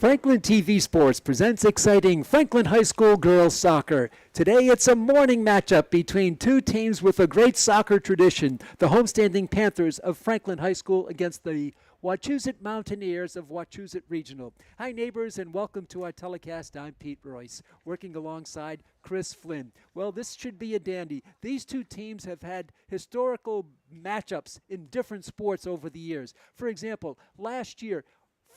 Franklin TV Sports presents exciting Franklin High School girls soccer. Today it's a morning matchup between two teams with a great soccer tradition, the homestanding Panthers of Franklin High School against the Wachusett Mountaineers of Wachusett Regional. Hi neighbors and welcome to our telecast. I'm Pete Royce, working alongside Chris Flynn. Well, this should be a dandy. These two teams have had historical matchups in different sports over the years. For example, last year,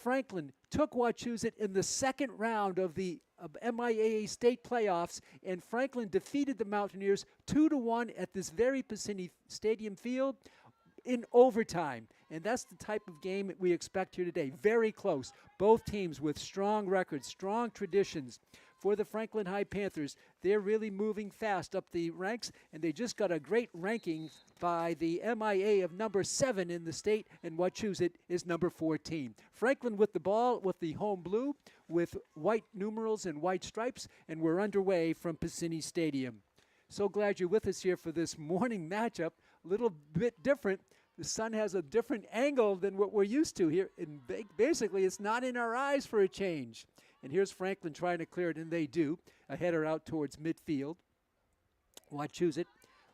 Franklin took Wachusett in the second round of the MIAA state playoffs, and Franklin defeated the Mountaineers 2-1 at this very Piscini Stadium field in overtime. And that's the type of game we expect here today. Very close. Both teams with strong records, strong traditions. For the Franklin High Panthers, they're really moving fast up the ranks, and they just got a great ranking by the MIA of number 7 in the state, and Wachusett is number 14. Franklin with the ball, with the home blue, with white numerals and white stripes, and we're underway from Piscini Stadium. So glad you're with us here for this morning matchup. A little bit different. The sun has a different angle than what we're used to here, and basically it's not in our eyes for a change. And here's Franklin trying to clear it, and they do. A header out towards midfield. Wachusett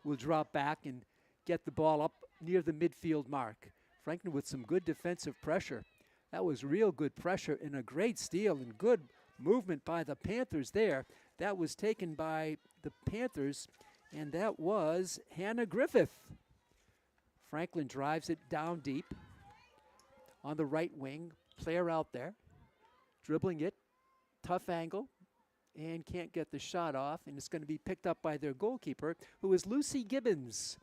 will drop back and get the ball up near the midfield mark. Franklin with some good defensive pressure. That was real good pressure and a great steal and good movement by the Panthers there. That was taken by the Panthers, and that was Hannah Griffith. Franklin drives it down deep on the right wing. Player out there, dribbling it. Tough angle, and can't get the shot off, and it's going to be picked up by their goalkeeper, who is Lucy Gibbons.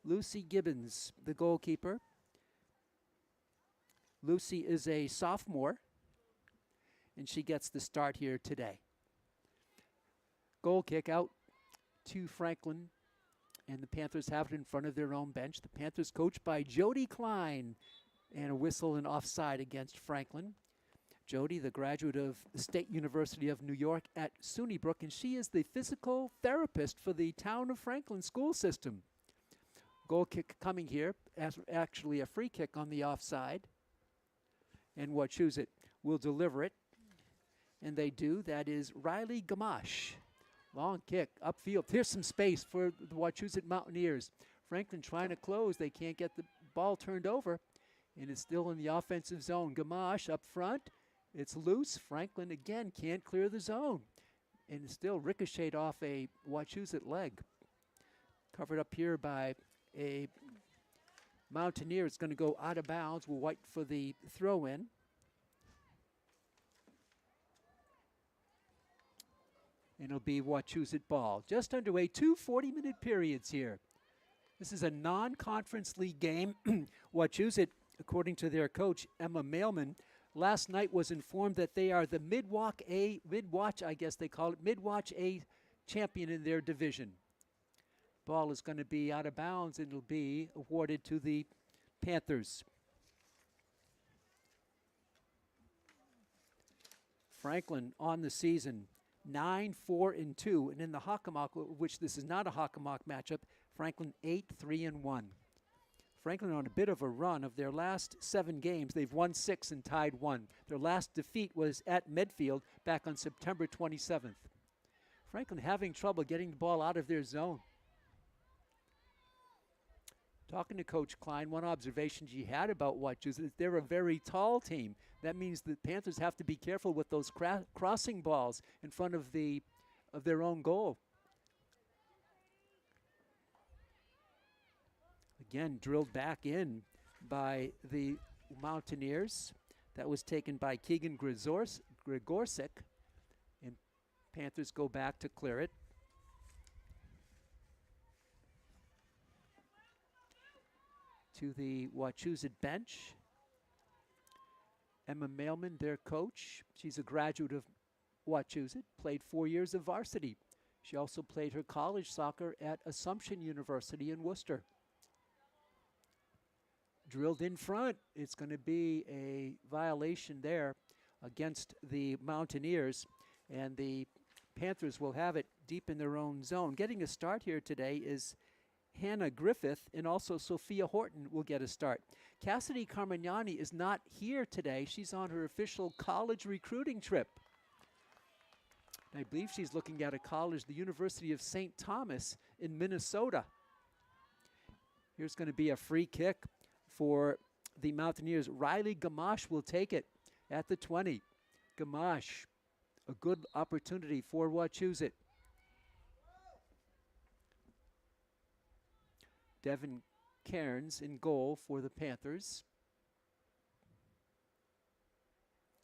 Lucy Gibbons, the goalkeeper. Lucy is a sophomore, and she gets the start here today. Goal kick out to Franklin, and the Panthers have it in front of their own bench. The Panthers coached by Jody Klein, and a whistle and offside against Franklin. Jody, the graduate of the State University of New York at SUNY Brook, and she is the physical therapist for the town of Franklin school system. Goal kick coming here, actually a free kick on the offside. And Wachusett will deliver it, and they do. That is Riley Gamache. Long kick upfield. Here's some space for the Wachusett Mountaineers. Franklin trying to close. They can't get the ball turned over, and it's still in the offensive zone. Gamache up front. It's loose. Franklin again can't clear the zone. And it's still ricocheted off a Wachusett leg. Covered up here by a Mountaineer. It's going to go out of bounds. We'll wait for the throw in. And it'll be Wachusett ball. Just underway, 2 40-minute periods here. This is a non-conference league game. Wachusett, according to their coach, Emma Mailman, last night was informed that they are the Midwatch A champion in their division. Ball is going to be out of bounds, and it'll be awarded to the Panthers. Franklin on the season, 9-4-2, and in the Hockomock, which this is not a Hockomock matchup, Franklin 8-3-1. Franklin on a bit of a run. Of their last 7 games, they've won 6 and tied 1. Their last defeat was at Medfield back on September 27th. Franklin having trouble getting the ball out of their zone. Talking to Coach Klein, one observation she had about Wachusett is they're a very tall team. That means the Panthers have to be careful with those crossing balls in front of their own goal. Again, drilled back in by the Mountaineers. That was taken by Keegan Grigorsek. And Panthers go back to clear it. To the Wachusett bench. Emma Mailman, their coach. She's a graduate of Wachusett, played 4 years of varsity. She also played her college soccer at Assumption University in Worcester. Drilled in front. It's going to be a violation there against the Mountaineers, and the Panthers will have it deep in their own zone. Getting a start here today is Hannah Griffith and also Sophia Horton will get a start. Cassidy Carmignani is not here today. She's on her official college recruiting trip. I believe she's looking at a college, the University of St. Thomas in Minnesota. Here's going to be a free kick for the Mountaineers. Riley Gamache will take it at the 20. Gamache, a good opportunity for Wachusett. Devin Cairns in goal for the Panthers.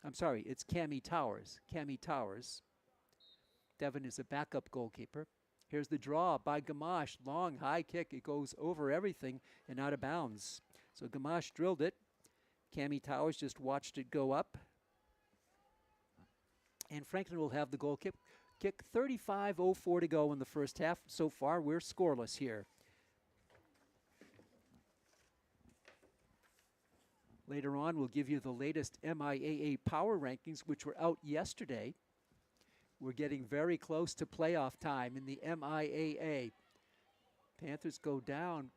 I'm sorry, it's Cammie Towers. Cammie Towers. Devin is a backup goalkeeper. Here's the draw by Gamache. Long, high kick. It goes over everything and out of bounds. So Gamache drilled it. Cammie Towers just watched it go up. And Franklin will have the goal kick. 35:04 to go in the first half. So far, we're scoreless here. Later on, we'll give you the latest MIAA power rankings, which were out yesterday. We're getting very close to playoff time in the MIAA. Panthers go down.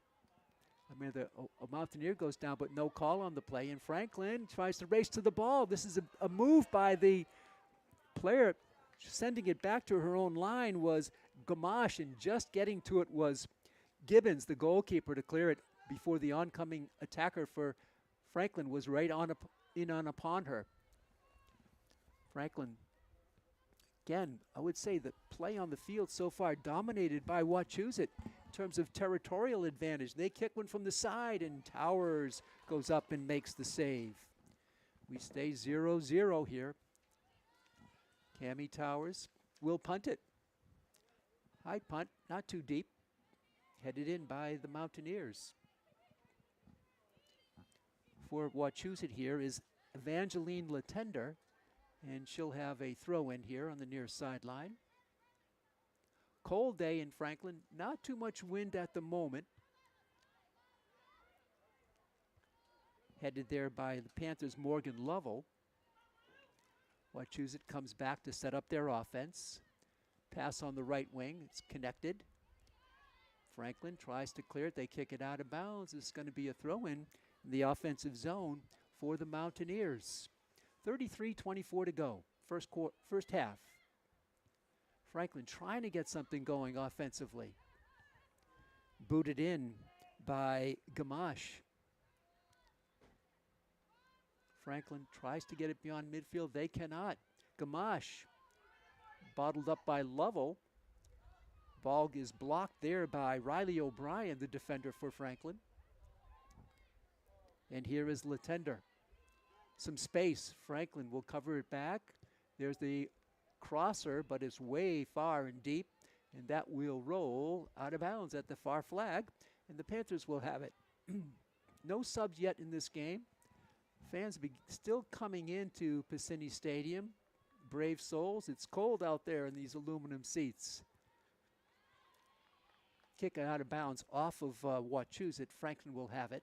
I mean, a Mountaineer goes down, but no call on the play. And Franklin tries to race to the ball. This is a move by the player. Sending it back to her own line was Gamache, and just getting to it was Gibbons, the goalkeeper, to clear it before the oncoming attacker for Franklin was right on upon her. Franklin, again, I would say the play on the field so far dominated by Wachusett in terms of territorial advantage. They kick one from the side, and Towers goes up and makes the save. We stay 0-0 here. Cammie Towers will punt it. High punt, not too deep. Headed in by the Mountaineers. For Wachusett here is Evangeline Latender, and she'll have a throw in here on the near sideline. Cold day in Franklin, not too much wind at the moment. Headed there by the Panthers' Morgan Lovell. Wachusett comes back to set up their offense. Pass on the right wing, it's connected. Franklin tries to clear it, they kick it out of bounds. It's going to be a throw in the offensive zone for the Mountaineers. 33:24 to go, first half. Franklin trying to get something going offensively. Booted in by Gamache. Franklin tries to get it beyond midfield. They cannot. Gamache bottled up by Lovell. Ball is blocked there by Riley O'Brien, the defender for Franklin. And here is Latender. Some space. Franklin will cover it back. There's the crosser, but it's way far and deep. And that will roll out of bounds at the far flag. And the Panthers will have it. No subs yet in this game. Fans still coming into Piscini Stadium. Brave souls. It's cold out there in these aluminum seats. Kick it out of bounds off of Wachusett. Franklin will have it.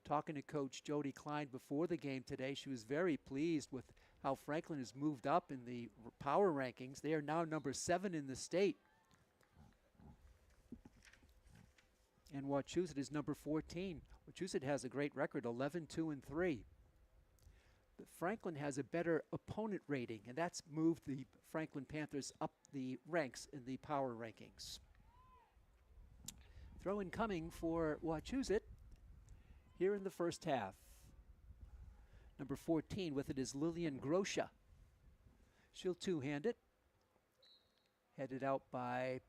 Talking to Coach Jody Klein before the game today, she was very pleased with how Franklin has moved up in the power rankings. They are now number 7 in the state. And Wachusett is number 14. Wachusett has a great record, 11-2-3. But Franklin has a better opponent rating, and that's moved the Franklin Panthers up the ranks in the power rankings. Throw in coming for Wachusett here in the first half. Number 14 with it is Lillian Grosha. She'll two-hand it. Headed out by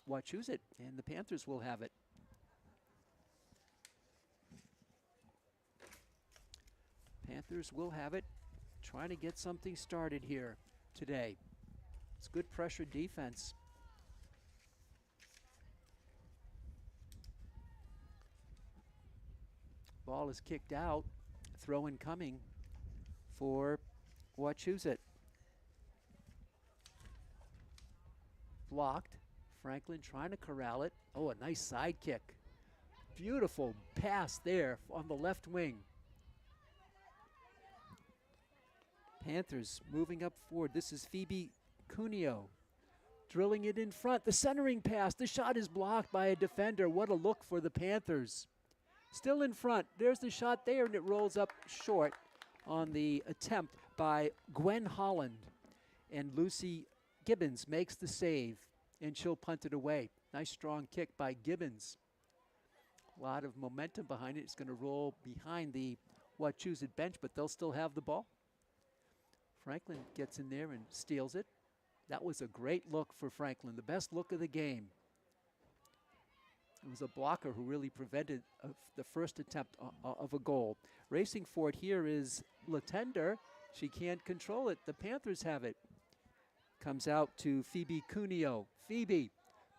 Wachusett, and the Panthers will have it. Panthers will have it, trying to get something started here today. It's good pressure defense. Ball is kicked out. Throw in coming for Wachusett. Blocked. Franklin trying to corral it. Oh, a nice side kick. Beautiful pass there on the left wing. Panthers moving up forward. This is Phoebe Cuneo Drilling it in front. The centering pass. The shot is blocked by a defender. What a look for the Panthers. Still in front. There's the shot there, and it rolls up short on the attempt by Gwen Holland. And Lucy Gibbons makes the save, and she'll punt it away. Nice strong kick by Gibbons. A lot of momentum behind it. It's going to roll behind the Wachusett bench, but they'll still have the ball. Franklin gets in there and steals it. That was a great look for Franklin, the best look of the game. It was a blocker who really prevented the first attempt of a goal. Racing for it here is Latender. She can't control it. The Panthers have it. Comes out to Phoebe Cuneo. Phoebe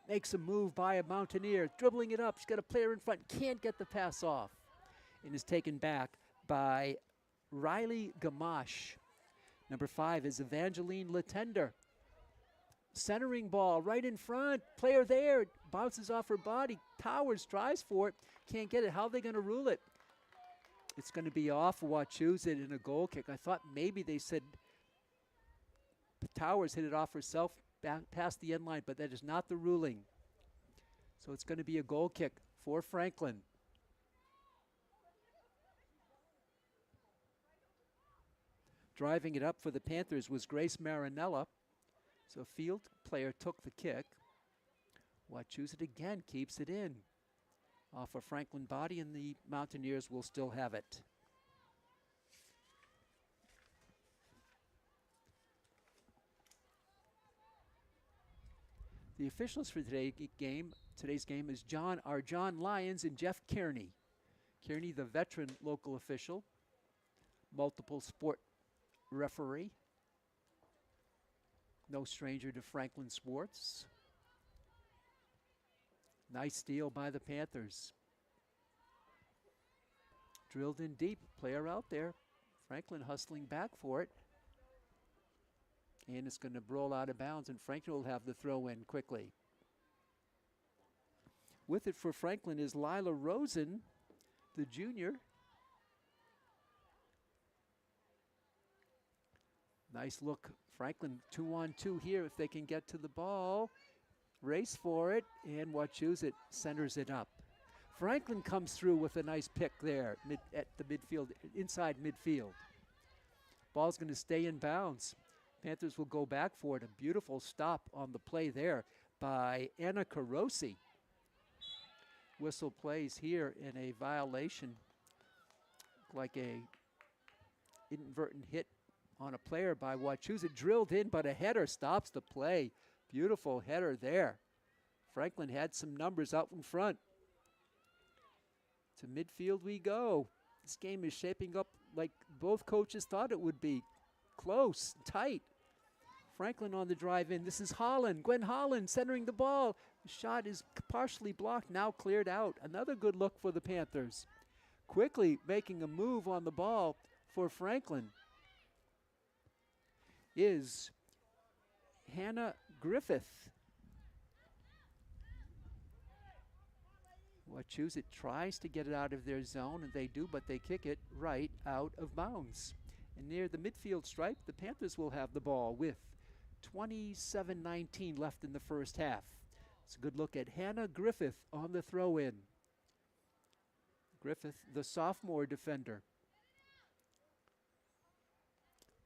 makes a move by a Mountaineer, dribbling it up. She's got a player in front, can't get the pass off, and is taken back by Riley Gamache. Number 5 is Evangeline Latender. Centering ball right in front. Player there. Bounces off her body. Powers tries for it. Can't get it. How are they going to rule it? It's going to be off Wachusett in a goal kick. I thought maybe they said Towers hit it off herself back past the end line, but that is not the ruling. So it's going to be a goal kick for Franklin. Driving it up for the Panthers was Grace Marinella. So field player took the kick. Wachusett again keeps it in. Off a Franklin body, and the Mountaineers will still have it. The officials for today's game is John Lyons and Jeff Kearney. Kearney, the veteran local official, multiple sport referee. No stranger to Franklin sports. Nice steal by the Panthers. Drilled in deep, player out there. Franklin hustling back for it. And it's going to roll out of bounds, and Franklin will have the throw in quickly. With it for Franklin is Lila Rosen, the junior. Nice look. Franklin 2-on-2 here if they can get to the ball. Race for it, and Wachusett centers it up. Franklin comes through with a nice pick there at the midfield, inside midfield. Ball's going to stay in bounds. Panthers will go back for it. A beautiful stop on the play there by Anna Carosi. Whistle plays here in a violation, like a inadvertent hit on a player by Wachusett. Drilled in, but a header stops the play. Beautiful header there. Franklin had some numbers out in front. To midfield we go. This game is shaping up like both coaches thought it would be. Close, tight. Franklin on the drive in. This is Holland, Gwen Holland centering the ball. The shot is partially blocked, now cleared out. Another good look for the Panthers. Quickly making a move on the ball for Franklin is Hannah Griffith. Wachusett tries to get it out of their zone, and they do, but they kick it right out of bounds. And near the midfield stripe, the Panthers will have the ball with 27:19 left in the first half. It's a good look at Hannah Griffith on the throw-in. Griffith, the sophomore defender.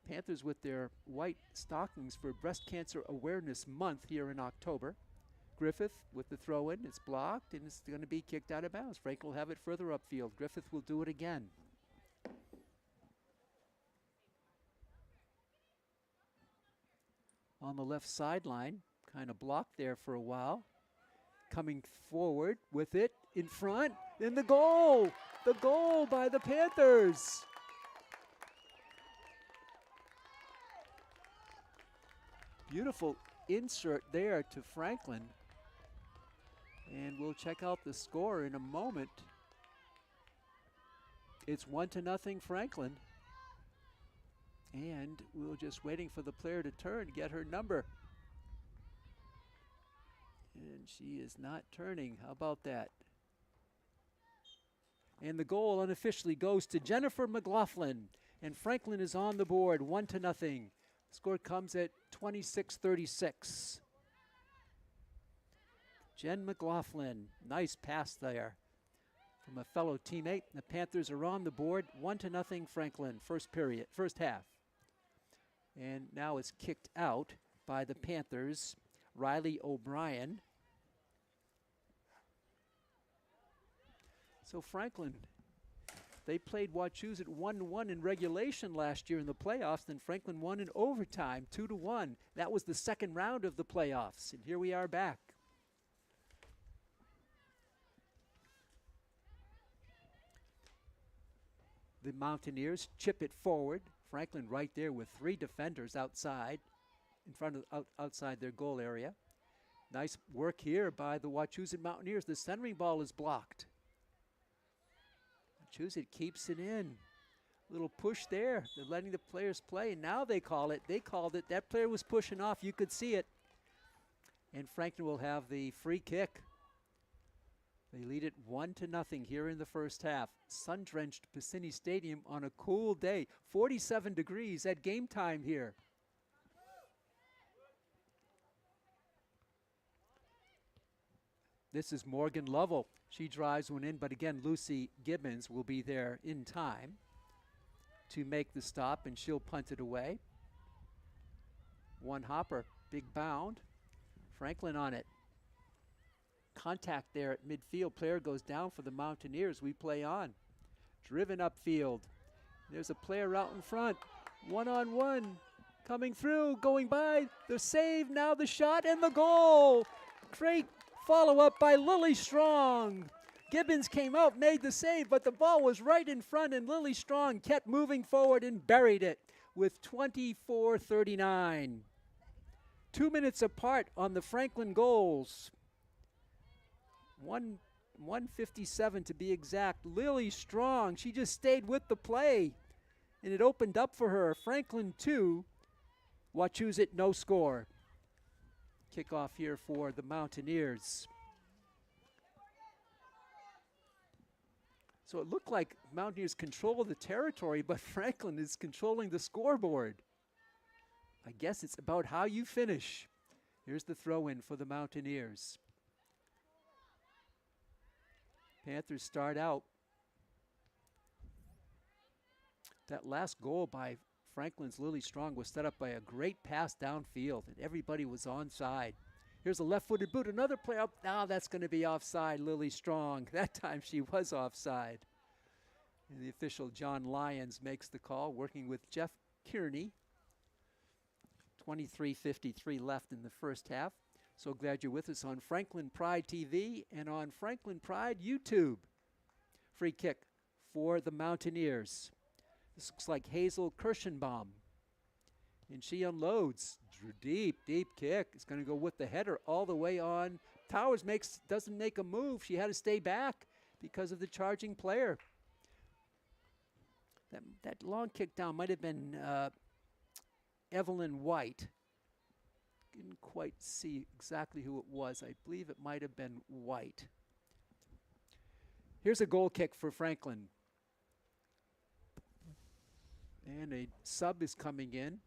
Panthers with their white stockings for Breast Cancer Awareness Month here in October. Griffith with the throw-in. It's blocked, and it's going to be kicked out of bounds. Frank will have it further upfield. Griffith will do it again. On the left sideline, kind of blocked there for a while. Coming forward with it in front, in the goal! The goal by the Panthers! Beautiful insert there to Franklin. And we'll check out the score in a moment. It's 1-0 Franklin. And we're just waiting for the player to turn, get her number. And she is not turning. How about that? And the goal unofficially goes to Jennifer McLaughlin. And Franklin is on the board, 1-0. Score comes at 26:36. Jen McLaughlin, nice pass there from a fellow teammate. The Panthers are on the board, 1-0 Franklin, first half. And now it's kicked out by the Panthers, Riley O'Brien. So Franklin, they played Wachusett 1-1 in regulation last year in the playoffs, then Franklin won in overtime 2-1. That was the second round of the playoffs, and here we are back. The Mountaineers chip it forward. Franklin right there with 3 defenders outside, outside their goal area. Nice work here by the Wachusett Mountaineers. The centering ball is blocked. Wachusett keeps it in. Little push there. They're letting the players play, and now they call it. They called it. That player was pushing off. You could see it. And Franklin will have the free kick. They lead it 1-0 here in the first half. Sun-drenched Piscini Stadium on a cool day. 47 degrees at game time here. This is Morgan Lovell. She drives one in, but again, Lucy Gibbons will be there in time to make the stop, and she'll punt it away. One hopper, big bound. Franklin on it. Contact there at midfield. Player goes down for the Mountaineers. We play on. Driven upfield. There's a player out in front. One-on-one. Coming through, going by. The save, now the shot, and the goal. Great follow-up by Lily Strong. Gibbons came out, made the save, but the ball was right in front, and Lily Strong kept moving forward and buried it with 24-39. 2 minutes apart on the Franklin goals. 1:57 to be exact. Lily Strong, she just stayed with the play, and it opened up for her. Franklin 2, Wachusett no score. Kickoff here for the Mountaineers. So it looked like Mountaineers control the territory, but Franklin is controlling the scoreboard. I guess it's about how you finish. Here's the throw-in for the Mountaineers. Panthers start out. That last goal by Franklin's Lily Strong was set up by a great pass downfield, and everybody was onside. Here's a left-footed boot, another play up. Now that's going to be offside, Lily Strong. That time she was offside. And the official, John Lyons, makes the call, working with Jeff Kearney. 23:53 left in the first half. So glad you're with us on Franklin Pride TV and on Franklin Pride YouTube. Free kick for the Mountaineers. This looks like Hazel Kirschenbaum. And she unloads. Deep kick. It's going to go with the header all the way on. Towers doesn't make a move. She had to stay back because of the charging player. That long kick down might have been Evelyn White. Didn't quite see exactly who it was. I believe it might have been White. Here's a goal kick for Franklin. And a sub is coming in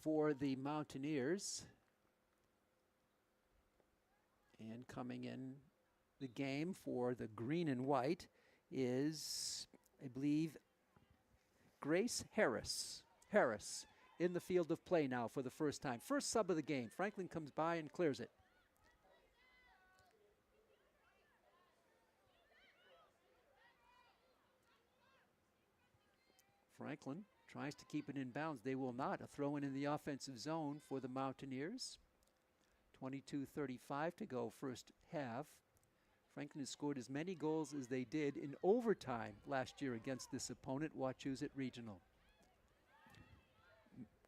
for the Mountaineers. And coming in the game for the green and white is, I believe, Grace Harris. Harris in the field of play now for the first time. First sub of the game. Franklin comes by and clears it. Franklin tries to keep it in bounds. They will not. A throw-in in the offensive zone for the Mountaineers. 22:35 to go first half. Franklin has scored as many goals as they did in overtime last year against this opponent, Wachusett Regional.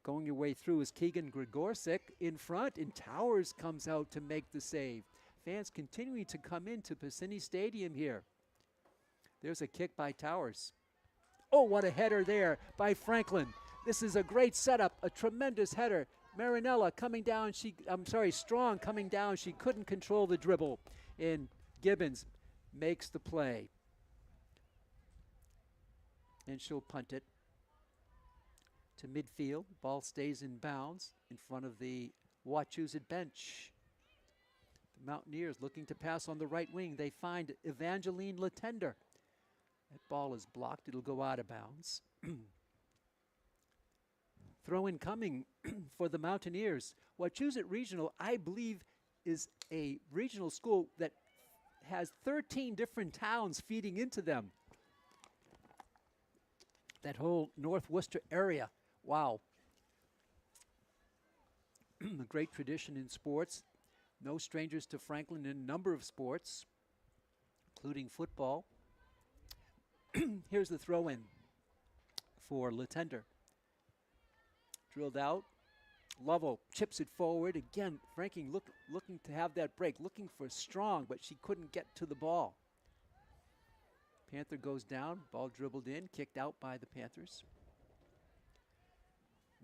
Going your way through is Keegan Gregorczyk in front, and Towers comes out to make the save. Fans continuing to come into Piscini Stadium here. There's a kick by Towers. Oh, what a header there by Franklin. This is a great setup, a tremendous header. Marinella coming down, Strong coming down. She couldn't control the dribble. And Gibbons makes the play. And she'll punt it to midfield. Ball stays in bounds in front of the Wachusett bench. The Mountaineers looking to pass on the right wing. They find Evangeline Latender. That ball is blocked. It'll go out of bounds. Throw in coming for the Mountaineers. Wachusett Regional, I believe, is a regional school that has 13 different towns feeding into them. That whole North Worcester area. Wow. A great tradition in sports. No strangers to Franklin in a number of sports, including football. Here's the throw-in for Latender. Drilled out. Lovell chips it forward. Again, Franking looking to have that break, looking for strong, but she couldn't get to the ball. Panther goes down. Ball dribbled in, kicked out by the Panthers.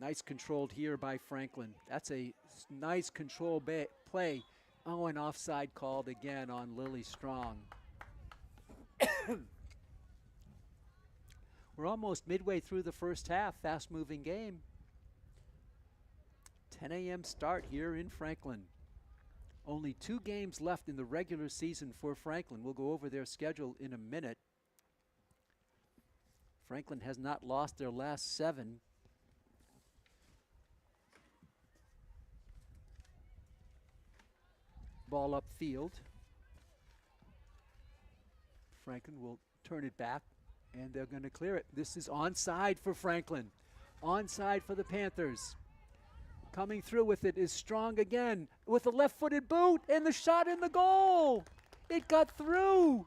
Nice controlled here by Franklin. That's a nice control play. Oh, an offside called again on Lily Strong. We're almost midway through the first half. Fast-moving game. 10 a.m. start here in Franklin. Only 2 games left in the regular season for Franklin. We'll go over their schedule in a minute. Franklin has not lost their last 7. Ball upfield. Franklin will turn it back, and they're going to clear it. This is onside for Franklin. Onside for the Panthers. Coming through with it is Strong again with a left-footed boot, and the shot in the goal. It got through.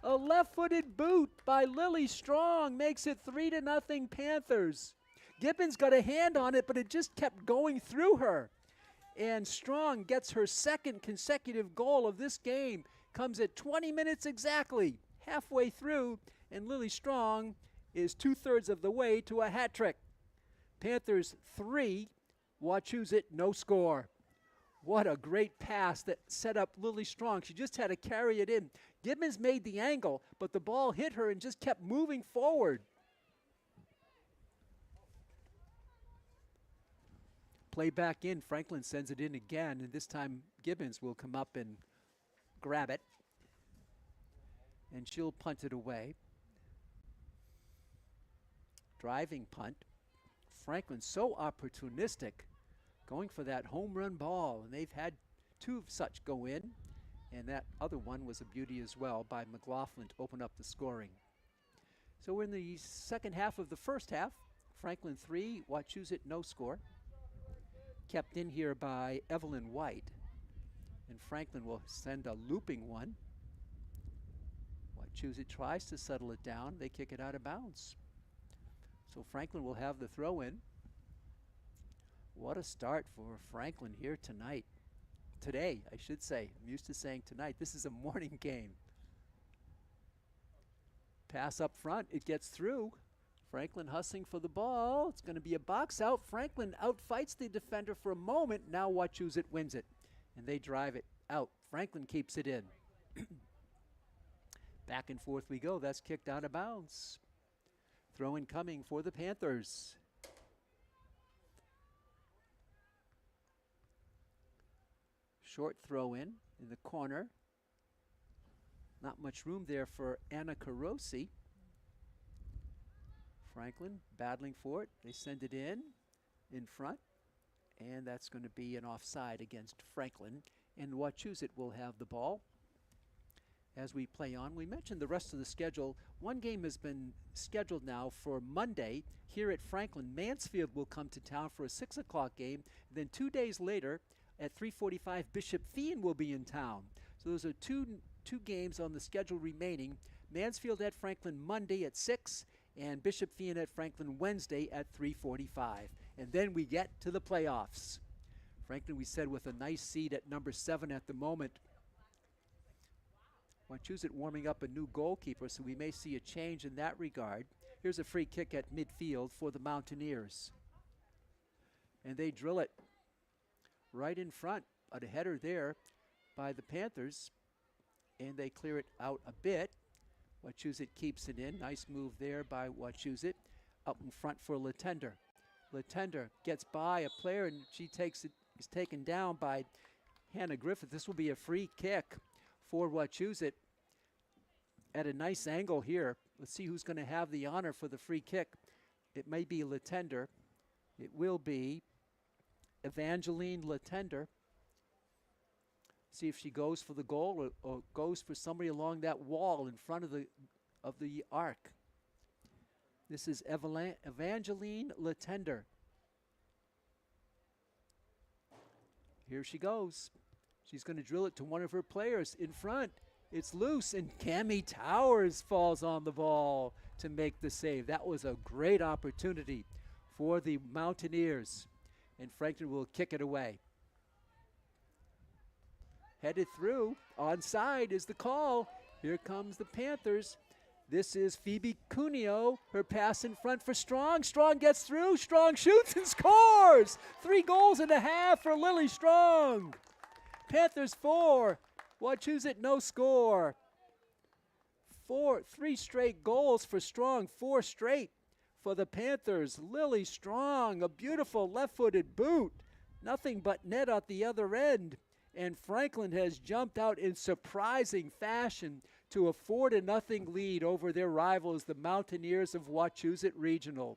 A left-footed boot by Lily Strong makes it 3-0 Panthers. Gibbons got a hand on it, but it just kept going through her. And Strong gets her 2nd consecutive goal of this game. Comes at 20 minutes exactly, halfway through, and Lily Strong is 2/3 of the way to a hat trick. Panthers 3, Wachusett no score. What a great pass that set up Lily Strong. She just had to carry it in. Gibbons made the angle, but the ball hit her and just kept moving forward. Play back in. Franklin sends it in again, and this time Gibbons will come up and grab it. And she'll punt it away. Driving punt. Franklin so opportunistic, going for that home run ball, and they've had 2 of such go in, and that other one was a beauty as well by McLaughlin to open up the scoring. So we're in the second half of the first half. Franklin 3, Wachusett no score. Kept in here by Evelyn White, and Franklin will send a looping one. Wachusett tries to settle it down. They kick it out of bounds. So Franklin will have the throw in. What a start for Franklin here tonight. Today, I should say. I'm used to saying tonight. This is a morning game. Pass up front. It gets through. Franklin hustling for the ball. It's going to be a box out. Franklin outfights the defender for a moment. Now Wachusett wins it, and they drive it out. Franklin keeps it in. Back and forth we go. That's kicked out of bounds. Throw in coming for the Panthers. Short throw in the corner. Not much room there for Anna Carosi. Franklin battling for it. They send it in front, and that's going to be an offside against Franklin, and Wachusett will have the ball. As we play on, we mentioned the rest of the schedule. One game has been scheduled now for Monday here at Franklin. Mansfield will come to town for a 6 o'clock game. Then 2 days later at 3:45, Bishop Fien will be in town. So those are two games on the schedule remaining. Mansfield at Franklin Monday at 6, and Bishop Fien at Franklin Wednesday at 3:45. And then we get to the playoffs. Franklin, we said, with a nice seed at number 7 at the moment. Wachusett warming up a new goalkeeper, so we may see a change in that regard. Here's a free kick at midfield for the Mountaineers. And they drill it right in front, a header there by the Panthers, and they clear it out a bit. Wachusett keeps it in. Nice move there by Wachusett. Up in front for Latender. Latender gets by a player, and she is taken down by Hannah Griffith. This will be a free kick for Wachusett at a nice angle here. Let's see who's going to have the honor for the free kick. It may be Latender. It will be Evangeline Latender. See if she goes for the goal or goes for somebody along that wall in front of the arc. This is Evangeline Latender. Here she goes. She's going to drill it to one of her players in front. It's loose, and Cammie Towers falls on the ball to make the save. That was a great opportunity for the Mountaineers, and Franklin will kick it away. Headed through, onside is the call. Here comes the Panthers. This is Phoebe Cuneo, her pass in front for Strong. Strong gets through, Strong shoots and scores! 3 goals and a half for Lily Strong. Panthers 4, Wachusett no score. 3 straight goals for Strong, 4 straight for the Panthers. Lily Strong, a beautiful left-footed boot. Nothing but net at the other end. And Franklin has jumped out in surprising fashion to a 4-0 lead over their rivals, the Mountaineers of Wachusett Regional.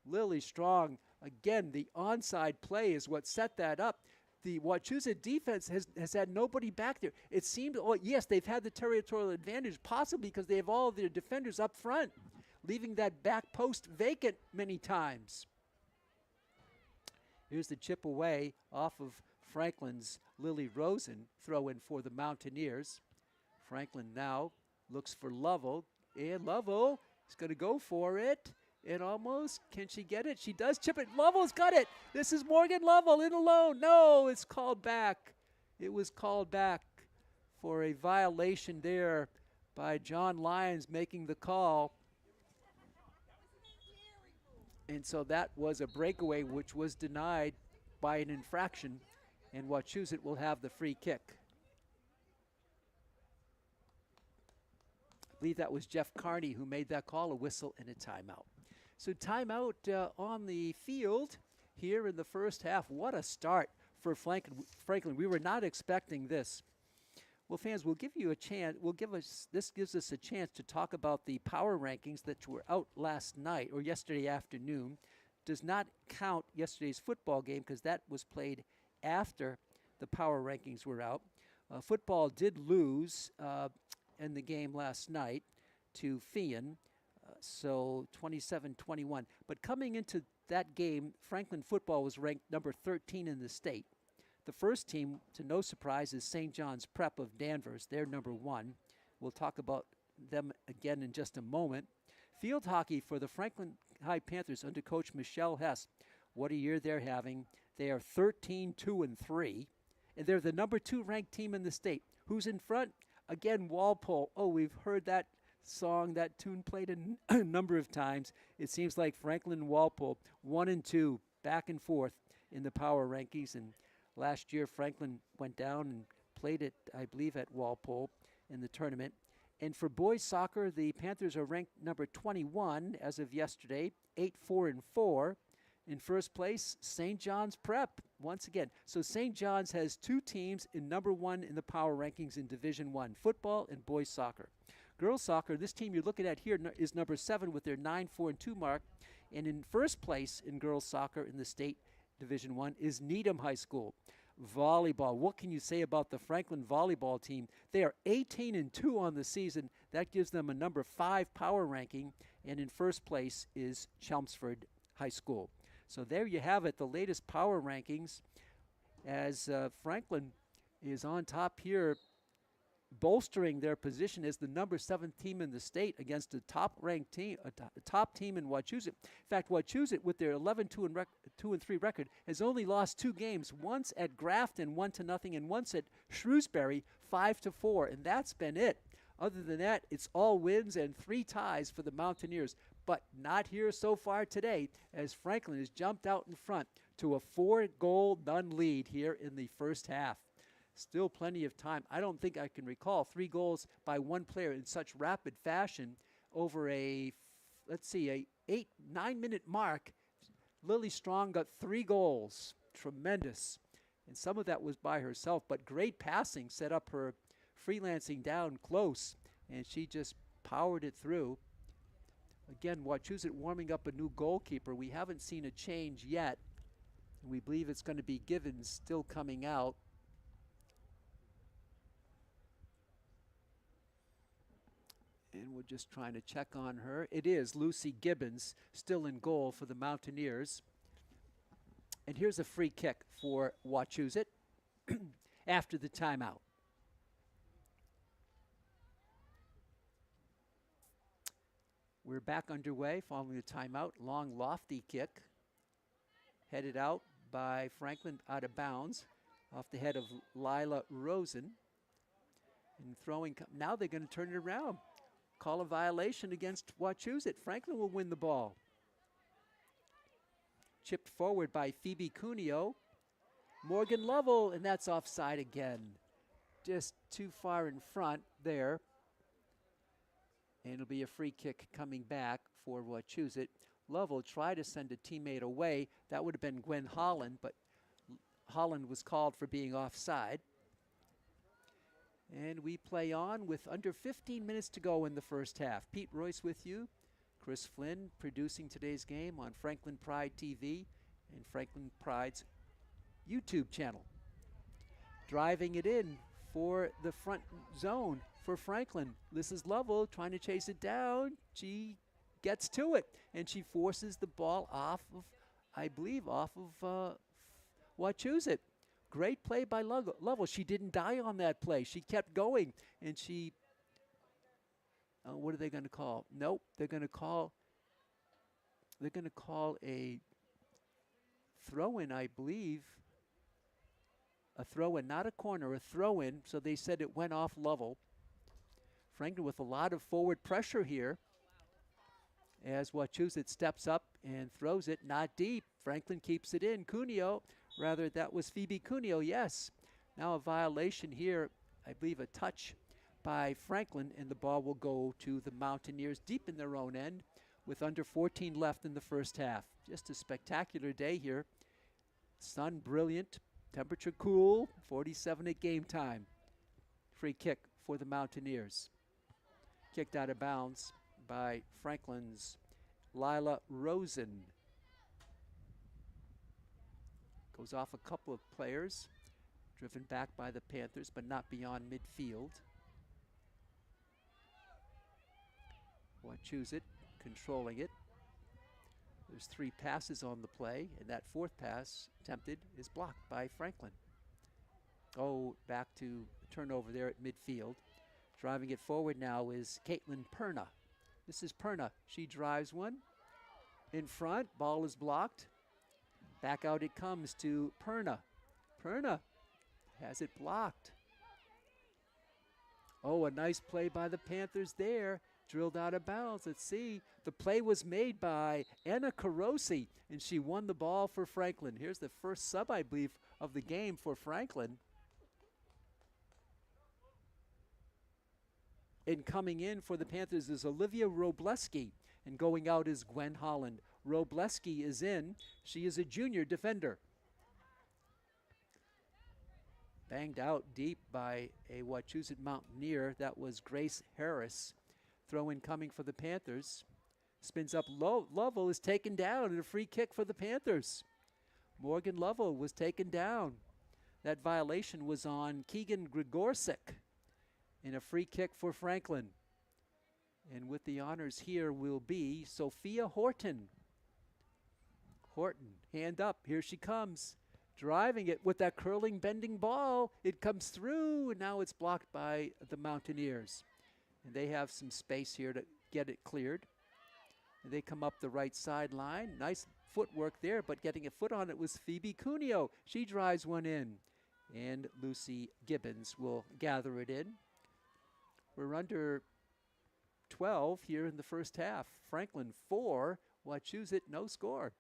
Lily Strong, again, the onside play is what set that up. The Wachusett defense has had nobody back there. It seemed, yes, they've had the territorial advantage, possibly because they have all of their defenders up front, leaving that back post vacant many times. Here's the chip away off of Franklin's Lily Rosen, throw in for the Mountaineers. Franklin now looks for Lovell, and Lovell is going to go for it. And almost, can she get it? She does chip it. Lovell's got it. This is Morgan Lovell in alone. No, it's called back. It was called back for a violation there by John Lyons making the call. And so that was a breakaway which was denied by an infraction, and Wachusett will have the free kick. I believe that was Jeff Carney who made that call, a whistle and a timeout. So timeout on the field here in the first half. What a start for Franklin. We were not expecting this. Well, fans, we'll give you a chance. This gives us a chance to talk about the power rankings that were out last night or yesterday afternoon. Does not count yesterday's football game because that was played after the power rankings were out. Football did lose in the game last night to Fian. So 27-21. But coming into that game, Franklin football was ranked number 13 in the state. The first team, to no surprise, is St. John's Prep of Danvers. They're number 1. We'll talk about them again in just a moment. Field hockey for the Franklin High Panthers under coach Michelle Hess. What a year they're having. They are 13-2-3, and they're the number 2 ranked team in the state. Who's in front? Again, Walpole. Oh, we've heard that song, that tune played a number of times. It seems like Franklin and Walpole 1 and 2 back and forth in the power rankings, and last year Franklin went down and played it, I believe, at Walpole in the tournament. And for boys soccer, the Panthers are ranked number 21 as of yesterday, 8-4-4. In first place, St. John's Prep once again. So St. John's has 2 teams in number 1 in the power rankings in Division 1, football and boys soccer. Girls soccer, this team you're looking at here is number 7 with their 9-4-2 mark. And in first place in girls soccer in the state Division 1 is Needham High School. Volleyball, what can you say about the Franklin volleyball team? They are 18-2 on the season. That gives them a number 5 power ranking. And in first place is Chelmsford High School. So there you have it, the latest power rankings, as Franklin is on top here, bolstering their position as the number 7 team in the state against a top-ranked team, a top team in Wachusett. In fact, Wachusett, with their 11-2-3 record, has only lost 2 games, once at Grafton 1-0, and once at Shrewsbury 5-4, and that's been it. Other than that, it's all wins and 3 ties for the Mountaineers. But not here so far today, as Franklin has jumped out in front to a 4-goal none lead here in the first half. Still plenty of time. I don't think I can recall 3 goals by one player in such rapid fashion over a 9-minute mark. Lily Strong got 3 goals. Tremendous. And some of that was by herself, but great passing set up her freelancing down close, and she just powered it through. Again, Wachusett warming up a new goalkeeper. We haven't seen a change yet, and we believe it's going to be Givens still coming out. And we're just trying to check on her. It is Lucy Gibbons still in goal for the Mountaineers. And here's a free kick for Wachusett after the timeout. We're back underway following the timeout. Long, lofty kick. Headed out by Franklin out of bounds off the head of Lila Rosen. And throwing, now they're going to turn it around. Call a violation against Wachusett. Franklin will win the ball. Chipped forward by Phoebe Cuneo. Morgan Lovell, and that's offside again. Just too far in front there. And it'll be a free kick coming back for Wachusett. Lovell tried to send a teammate away. That would have been Gwen Holland, but Holland was called for being offside. And we play on with under 15 minutes to go in the first half. Pete Royce with you. Chris Flynn producing today's game on Franklin Pride TV and Franklin Pride's YouTube channel. Driving it in for the front zone for Franklin. This is Lovell trying to chase it down. She gets to it, and she forces the ball off of, I believe, off of Wachusett. Great play by Lovell. She didn't die on that play. She kept going, and she, what are they going to call? Nope, they're going to call a throw-in, I believe. A throw-in, not a corner, a throw-in. So they said it went off Lovell. Franklin with a lot of forward pressure here as Wachusett steps up and throws it, not deep. Franklin keeps it in. Cuneo, rather that was Phoebe Cuneo, yes. Now a violation here, I believe a touch by Franklin, and the ball will go to the Mountaineers deep in their own end with under 14 left in the first half. Just a spectacular day here. Sun brilliant, temperature cool, 47 at game time. Free kick for the Mountaineers. Kicked out of bounds by Franklin's Lila Rosen. Goes off a couple of players, driven back by the Panthers, but not beyond midfield. Wachusett controlling it. There's 3 passes on the play, and that 4th pass attempted is blocked by Franklin. Oh, back to turnover there at midfield. Driving it forward now is Caitlin Perna. This is Perna. She drives one in front. Ball is blocked. Back out it comes to Perna. Perna has it blocked. Oh, a nice play by the Panthers there. Drilled out of bounds. Let's see. The play was made by Anna Carosi, and she won the ball for Franklin. Here's the first sub, I believe, of the game for Franklin. And coming in for the Panthers is Olivia Robleski, and going out is Gwen Holland. Robleski is in. She is a junior defender. Banged out deep by a Wachusett Mountaineer. That was Grace Harris. Throw in coming for the Panthers. Spins up low. Lovell is taken down, and a free kick for the Panthers. Morgan Lovell was taken down. That violation was on Keegan Grigorsek. And a free kick for Franklin. And with the honors here will be Sophia Horton. Horton, hand up, here she comes. Driving it with that curling, bending ball. It comes through, and now it's blocked by the Mountaineers. And they have some space here to get it cleared. And they come up the right sideline. Nice footwork there, but getting a foot on it was Phoebe Cuneo. She drives one in. And Lucy Gibbons will gather it in. We're under 12 here in the first half. Franklin 4, Wachusett no score.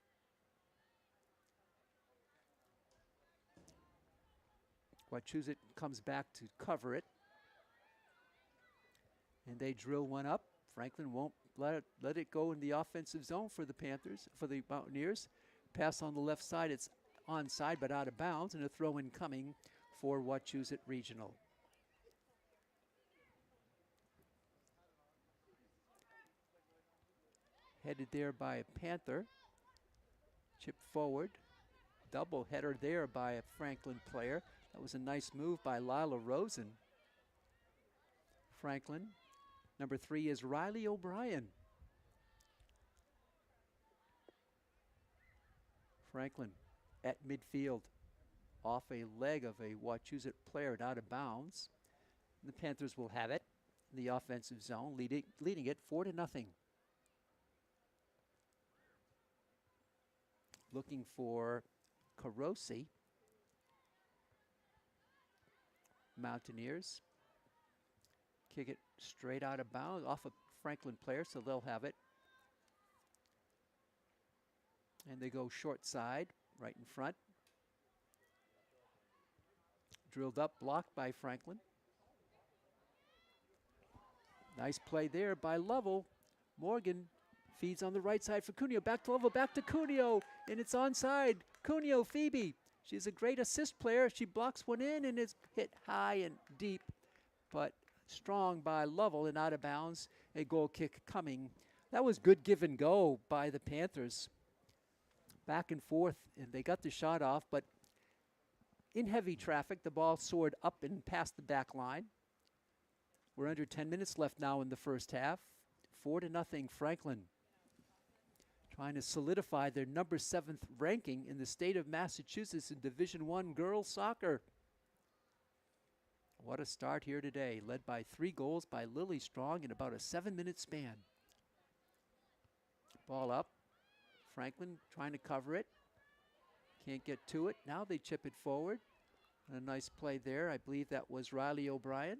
Wachusett comes back to cover it. And they drill one up. Franklin won't let it go in the offensive zone for the Panthers, for the Mountaineers. Pass on the left side. It's onside but out of bounds, and a throw-in coming for Wachusett Regional. Headed there by a Panther. Chip forward. Double header there by a Franklin player. That was a nice move by Lila Rosen. Franklin. Number 3 is Riley O'Brien. Franklin at midfield. Off a leg of a Wachusett player and out of bounds. The Panthers will have it in the offensive zone, leading it 4-0. Looking for Carosi. Mountaineers kick it straight out of bounds off a Franklin player, so they'll have it. And they go short side, right in front. Drilled up, blocked by Franklin. Nice play there by Lovell. Morgan feeds on the right side for Cuneo. Back to Lovell, back to Cuneo, and it's onside. Cuneo, Phoebe. She's a great assist player. She blocks one in, and it's hit high and deep, but strong by Lovell and out of bounds. A goal kick coming. That was good give and go by the Panthers. Back and forth, and they got the shot off, but in heavy traffic, the ball soared up and past the back line. We're under 10 minutes left now in the first half. 4-0 Franklin. Trying to solidify their number 7th ranking in the state of Massachusetts in Division I girls soccer. What a start here today, led by 3 goals by Lily Strong in about a 7-minute span. Ball up. Franklin trying to cover it. Can't get to it. Now they chip it forward. And a nice play there. I believe that was Riley O'Brien.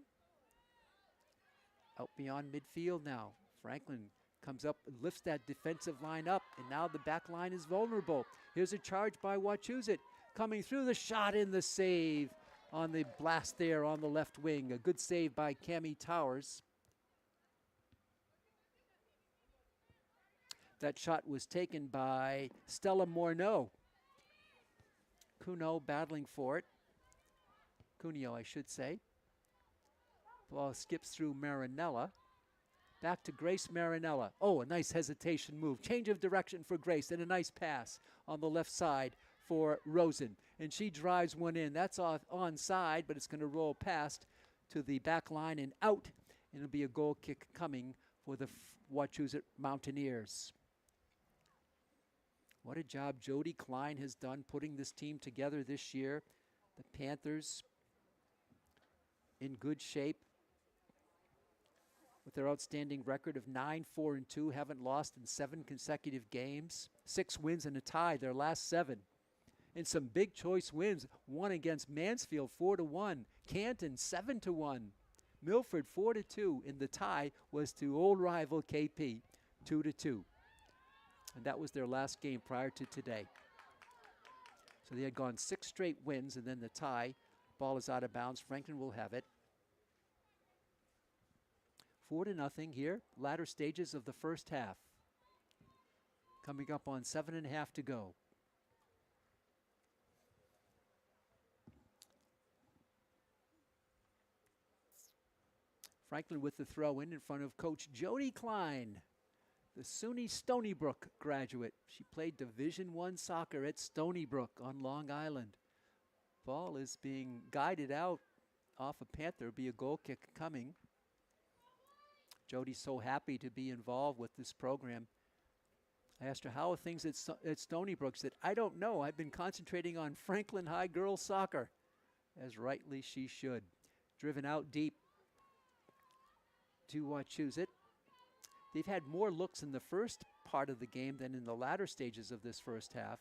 Out beyond midfield now. Franklin comes up and lifts that defensive line up, and now the back line is vulnerable. Here's a charge by Wachusett. Coming through, the shot in, the save on the blast there on the left wing. A good save by Cammie Towers. That shot was taken by Stella Morneau. Cuneo battling for it. Cuneo, I should say. Ball skips through Marinella. Back to Grace Marinella. Oh, a nice hesitation move. Change of direction for Grace, and a nice pass on the left side for Rosen. And she drives one in. That's off onside, but it's going to roll past to the back line and out. And it'll be a goal kick coming for the Wachusett Mountaineers. What a job Jody Klein has done putting this team together this year. The Panthers in good shape with their outstanding record of 9-4-2, haven't lost in 7 consecutive games. 6 wins and a tie, their last 7. And some big choice wins. One against Mansfield, 4-1. Canton, 7-1. Milford, 4-2. And the tie was to old rival KP, 2-2. And that was their last game prior to today. So they had gone 6 straight wins, and then the tie. Ball is out of bounds. Franklin will have it. 4-0 here. Latter stages of the first half. Coming up on 7.5 to go. Franklin with the throw in front of Coach Jody Klein, the SUNY Stony Brook graduate. She played Division I soccer at Stony Brook on Long Island. Ball is being guided out off a Panther. Be a goal kick coming. Jody's so happy to be involved with this program. I asked her, how are things at Stony Brook? She said, I don't know. I've been concentrating on Franklin High girls soccer, as rightly she should. Driven out deep to Wachusett. They've had more looks in the first part of the game than in the latter stages of this first half.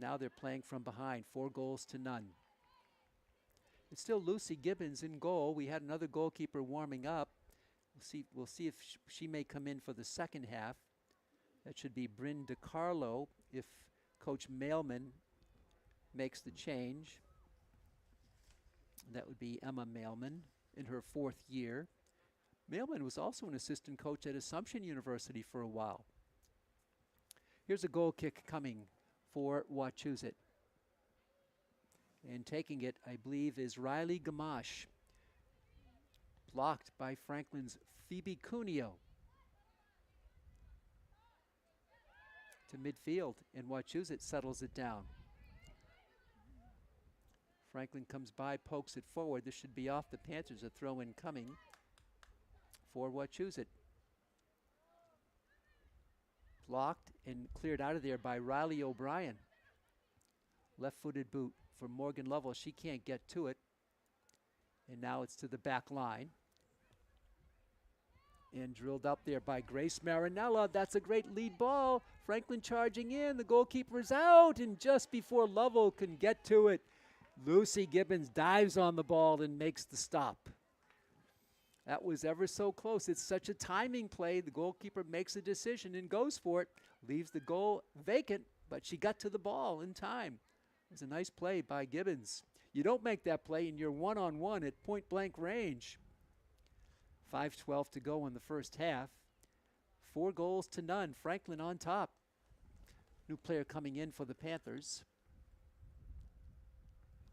Now they're playing from behind, 4-0. It's still Lucy Gibbons in goal. We had another goalkeeper warming up. We'll see if she may come in for the second half. That should be Bryn DiCarlo if Coach Mailman makes the change. That would be Emma Mailman in her 4th year. Mailman was also an assistant coach at Assumption University for a while. Here's a goal kick coming for Wachusett. And taking it, I believe, is Riley Gamache. Blocked by Franklin's Phoebe Cuneo. To midfield, and Wachusett settles it down. Franklin comes by, pokes it forward. This should be off the Panthers. A throw-in coming for Wachusett. Blocked and cleared out of there by Riley O'Brien. Left-footed boot for Morgan Lovell. She can't get to it. And now it's to the back line. And drilled up there by Grace Marinella. That's a great lead ball. Franklin charging in. The goalkeeper's out. And just before Lovell can get to it, Lucy Gibbons dives on the ball and makes the stop. That was ever so close. It's such a timing play. The goalkeeper makes a decision and goes for it. Leaves the goal vacant, but she got to the ball in time. It was a nice play by Gibbons. You don't make that play and you're one-on-one at point-blank range. 5:12 to go in the first half. 4 goals to none. Franklin on top. New player coming in for the Panthers.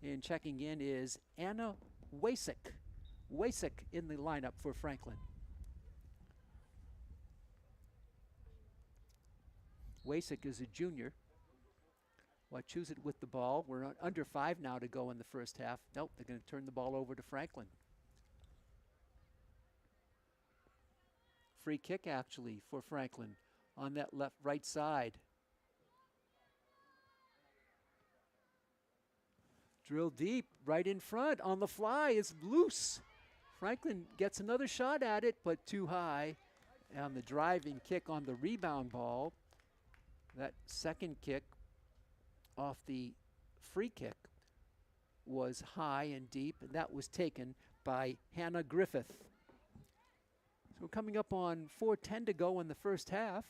And checking in is Anna Wachusett. Wachusett in the lineup for Franklin. Wachusett is a junior. Wachusett with the ball. We're under 5 now to go in the first half. Nope, they're going to turn the ball over to Franklin. Free kick actually for Franklin on that right side. Drill deep, right in front, on the fly, it's loose. Franklin gets another shot at it, but too high. And the driving kick on the rebound ball. That second kick off the free kick was high and deep, and that was taken by Hannah Griffith. So we're coming up on 4:10 to go in the first half.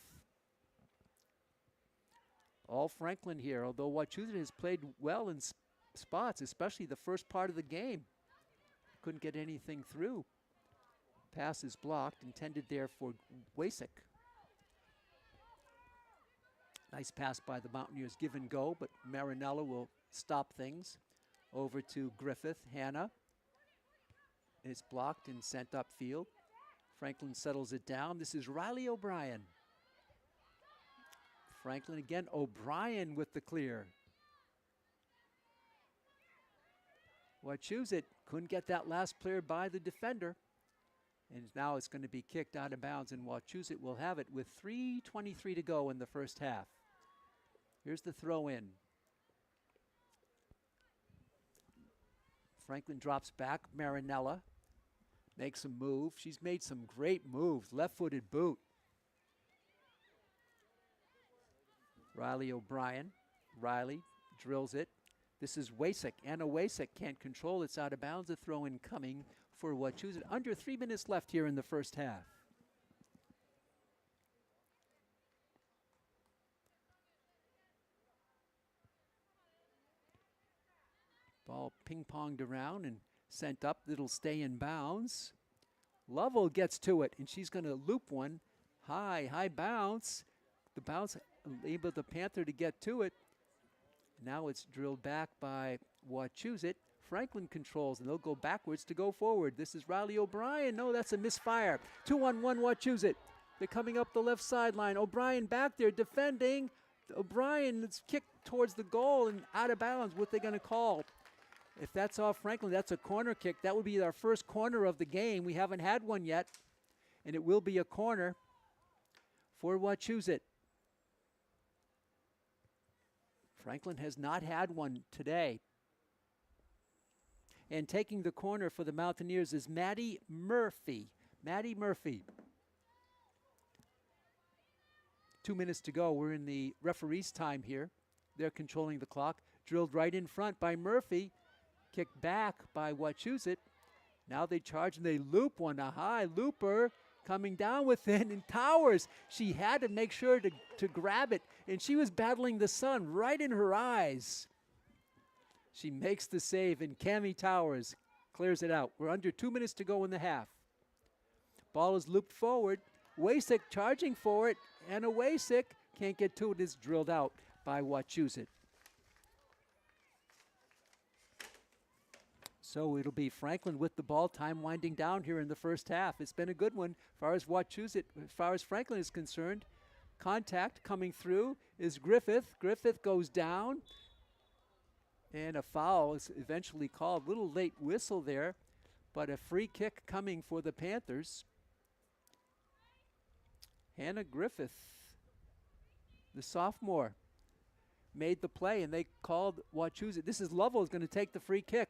All Franklin here, although Wachusett has played well in spots, especially the first part of the game. Couldn't get anything through. Pass is blocked, intended there for Wachusett. Nice pass by the Mountaineers, give and go, but Marinella will stop things. Over to Griffith, Hannah. It's blocked and sent upfield. Franklin settles it down. This is Riley O'Brien. Franklin again, O'Brien with the clear. Wachusett couldn't get that last player by the defender. And now it's going to be kicked out of bounds, and Wachusett will have it with 3:23 to go in the first half. Here's the throw in. Franklin drops back. Marinella makes a move. She's made some great moves. Left-footed boot. Riley O'Brien. Riley drills it. This is Wachusett. Anna Wachusett can't control. It's out of bounds. A throw in coming for Wachusett. Under 3 minutes left here in the first half. Ball ping-ponged around and sent up. It'll stay in bounds. Lovell gets to it, and she's going to loop one. High bounce. The bounce enabled the Panther to get to it. Now it's drilled back by Wachusett. Franklin controls, and they'll go backwards to go forward. This is Riley O'Brien. No, that's a misfire. 2-on-1 Wachusett. They're coming up the left sideline. O'Brien back there defending. O'Brien, it's kicked towards the goal and out of bounds. What they're going to call? If that's off Franklin, that's a corner kick. That would be our first corner of the game. We haven't had one yet, and it will be a corner for Wachusett. Franklin has not had one today. And taking the corner for the Mountaineers is Maddie Murphy. Maddie Murphy. 2 minutes to go. We're in the referee's time here. They're controlling the clock. Drilled right in front by Murphy. Kicked back by Wachusett. Now they charge and they loop one. A high looper coming down within, and Towers, she had to make sure to grab it, and she was battling the sun right in her eyes. She makes the save, and Cammie Towers clears it out. We're under 2 minutes to go in the half. Ball is looped forward. Wachusett charging for it, and a Wachusett can't get to it. It's drilled out by Wachusett. So it'll be Franklin with the ball, time winding down here in the first half. It's been a good one as far as Wachusett, as far as Franklin is concerned. Contact coming through is Griffith. Griffith goes down, and a foul is eventually called. Little late whistle there, but a free kick coming for the Panthers. Hannah Griffith, the sophomore, made the play, and they called Wachusett. This is Lovell is going to take the free kick.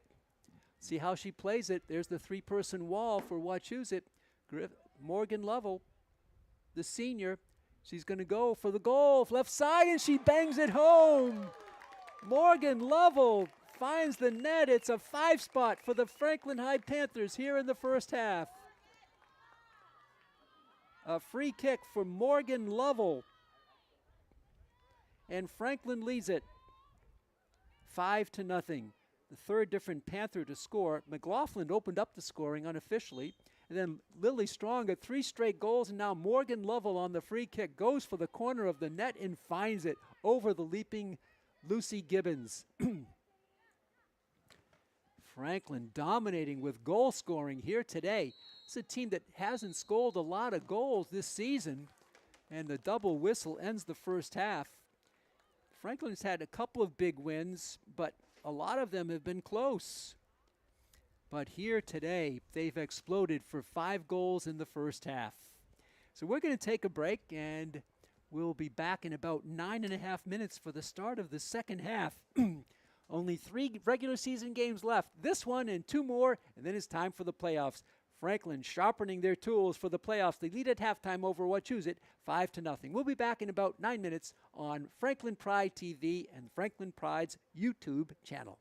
See how she plays it. There's the three-person wall for Wachusett. Morgan Lovell, the senior, she's going to go for the goal, left side, and she bangs it home. Morgan Lovell finds the net. It's a 5-spot for the Franklin High Panthers here in the first half. A free kick for Morgan Lovell. And Franklin leads it 5-0. The third different Panther to score. McLaughlin opened up the scoring unofficially. And then Lily Strong got 3 straight goals, and now Morgan Lovell on the free kick goes for the corner of the net and finds it over the leaping Lucy Gibbons. Franklin dominating with goal scoring here today. It's a team that hasn't scored a lot of goals this season, and the double whistle ends the first half. Franklin's had a couple of big wins, but a lot of them have been close. But here today, they've exploded for 5 goals in the first half. So we're going to take a break, and we'll be back in about 9.5 minutes for the start of the second half. Only 3 regular season games left. This one and 2 more, and then it's time for the playoffs. Franklin sharpening their tools for the playoffs. They lead at halftime over Wachusett 5-0. We'll be back in about 9 minutes on Franklin Pride TV and Franklin Pride's YouTube channel.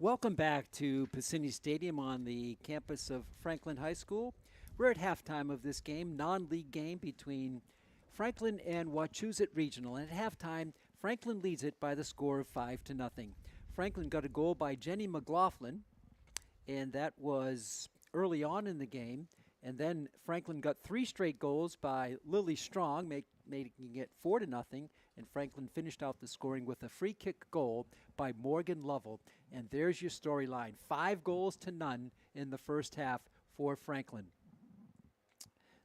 Welcome back to Piscini Stadium on the campus of Franklin High School. We're at halftime of this game, non-league game between Franklin and Wachusett Regional. And at halftime, Franklin leads it by the score of 5-0. Franklin got a goal by Jenny McLaughlin, and that was early on in the game. And then Franklin got 3 straight goals by Lily Strong, making it 4-0. And Franklin finished out the scoring with a free kick goal by Morgan Lovell. And there's your storyline, 5-0 in the first half for Franklin.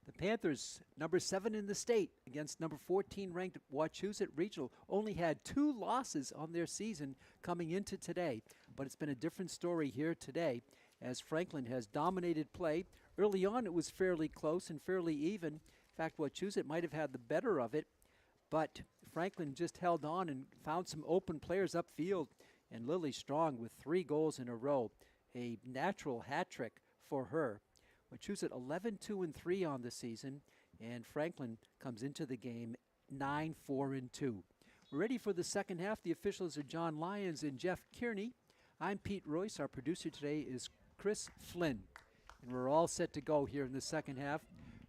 The Panthers, number 7 in the state, against number 14 ranked Wachusett Regional, only had 2 losses on their season coming into today. But it's been a different story here today as Franklin has dominated play. Early on, it was fairly close and fairly even. In fact, Wachusett might have had the better of it, but Franklin just held on and found some open players upfield. And Lily Strong with 3 goals in a row, a natural hat trick for her. Wachusett 11-2-3 on the season, and Franklin comes into the game 9-4-2. We're ready for the second half. The officials are John Lyons and Jeff Kearney. I'm Pete Royce. Our producer today is Chris Flynn. And we're all set to go here in the second half.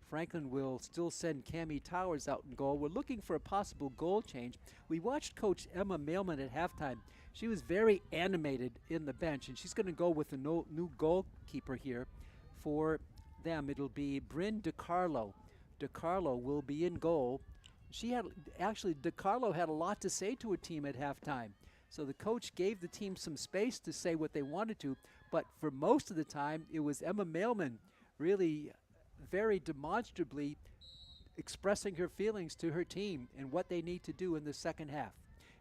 Franklin will still send Cammie Towers out in goal. We're looking for a possible goal change. We watched Coach Emma Mailman at halftime. She was very animated in the bench, and she's going to go with a new goalkeeper here for them. It'll be Bryn DiCarlo. DiCarlo will be in goal. DiCarlo had a lot to say to her team at halftime. So the coach gave the team some space to say what they wanted to, but for most of the time, it was Emma Mailman really very demonstrably expressing her feelings to her team and what they need to do in the second half.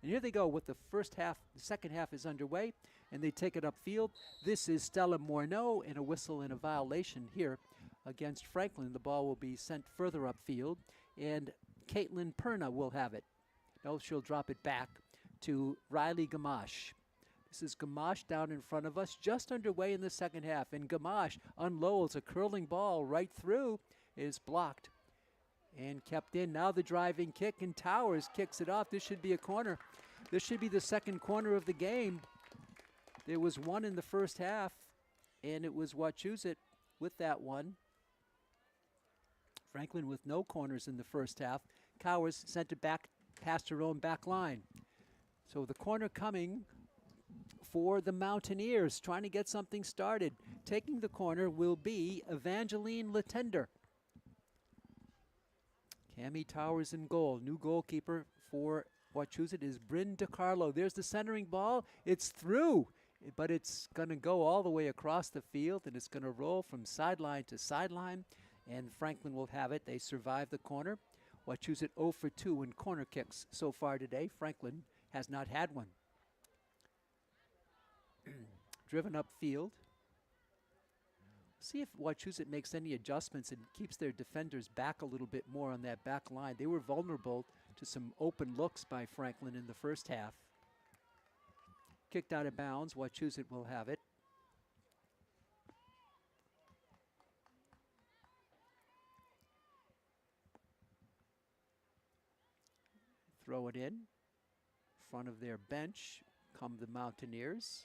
And here they go with the first half. The second half is underway, and they take it upfield. This is Stella Morneau, and a whistle and a violation here against Franklin. The ball will be sent further upfield, and Caitlin Perna will have it. No, she'll drop it back to Riley Gamache. This is Gamache down in front of us, just underway in the second half. And Gamache unloads a curling ball right through. It is blocked and kept in. Now the driving kick, and Towers kicks it off. This should be a corner. This should be the second corner of the game. There was one in the first half, and it was Wachusett with that one. Franklin with no corners in the first half. Towers sent it back past her own back line. So the corner coming for the Mountaineers, trying to get something started. Taking the corner will be Evangeline Latender. Cammie Towers in goal. New goalkeeper for Wachusett is Bryn DiCarlo. There's the centering ball. It's through, but it's going to go all the way across the field, and it's going to roll from sideline to sideline, and Franklin will have it. They survive the corner. Wachusett 0 for 2 in corner kicks so far today. Franklin has not had one. Driven upfield. See if Wachusett makes any adjustments and keeps their defenders back a little bit more on that back line. They were vulnerable to some open looks by Franklin in the first half. Kicked out of bounds. Wachusett will have it. Throw it in front of their bench come the Mountaineers.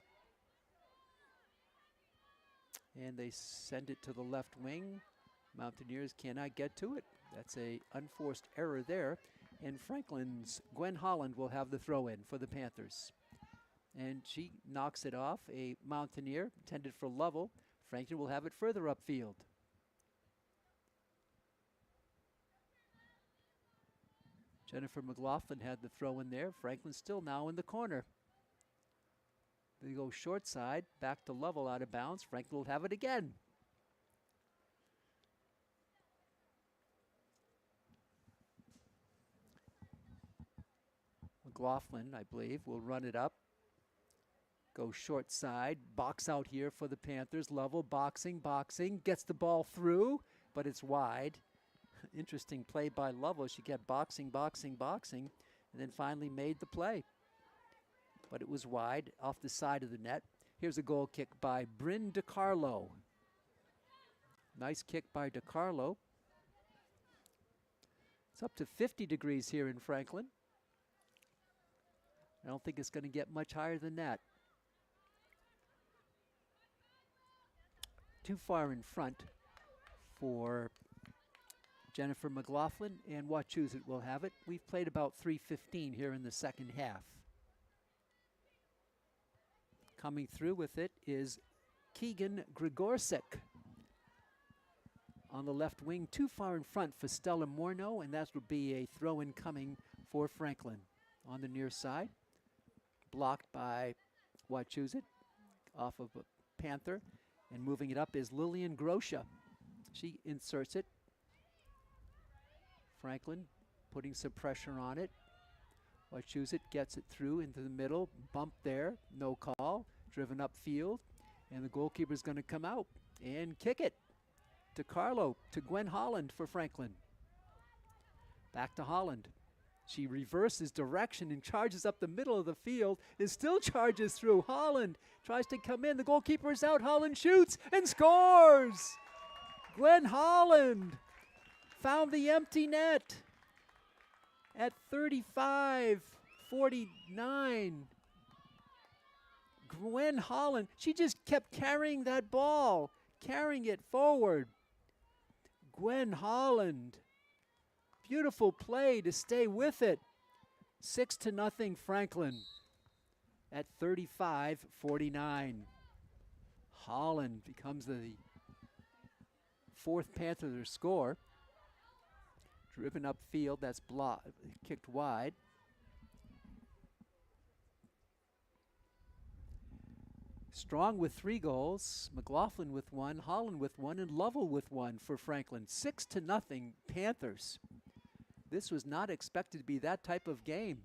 And they send it to the left wing. Mountaineers cannot get to it. That's a unforced error there. And Franklin's Gwen Holland will have the throw in for the Panthers. And she knocks it off. A Mountaineer intended for Lovell. Franklin will have it further upfield. Jennifer McLaughlin had the throw in there. Franklin still now in the corner. They go short side, back to Lovell out of bounds. Franklin will have it again. McLaughlin, I believe, will run it up. Go short side, box out here for the Panthers. Lovell boxing, gets the ball through, but it's wide. Interesting play by Lovell. She kept boxing, and then finally made the play. But it was wide off the side of the net. Here's a goal kick by Bryn DiCarlo. Nice kick by DiCarlo. It's up to 50 degrees here in Franklin. I don't think it's going to get much higher than that. too far in front for Jennifer McLaughlin, and Wachusett will have it. We've played about 3:15 here in the second half. Coming through with it is Keegan Grigorsek. On the left wing, too far in front for Stella Morneau, and that will be a throw-in coming for Franklin. On the near side, blocked by Wachusett off of a Panther, and moving it up is Lillian Grosha. She inserts it. Franklin putting some pressure on it. Wachusett gets it through into the middle, bump there, no call, driven upfield, and the goalkeeper's going to come out and kick it to Gwen Holland for Franklin. Back to Holland. She reverses direction and charges up the middle of the field and still charges through. Holland tries to come in. The goalkeeper is out. Holland shoots and scores. Gwen Holland found the empty net at 35-49. Gwen Holland, she just kept carrying that ball, carrying it forward. Gwen Holland, beautiful play to stay with it. 6-0 Franklin at 35-49. Holland becomes the fourth Panther to score. Driven upfield, that's kicked wide. Strong with 3 goals, McLaughlin with 1, Holland with 1, and Lovell with 1 for Franklin. 6-0 Panthers. This was not expected to be that type of game.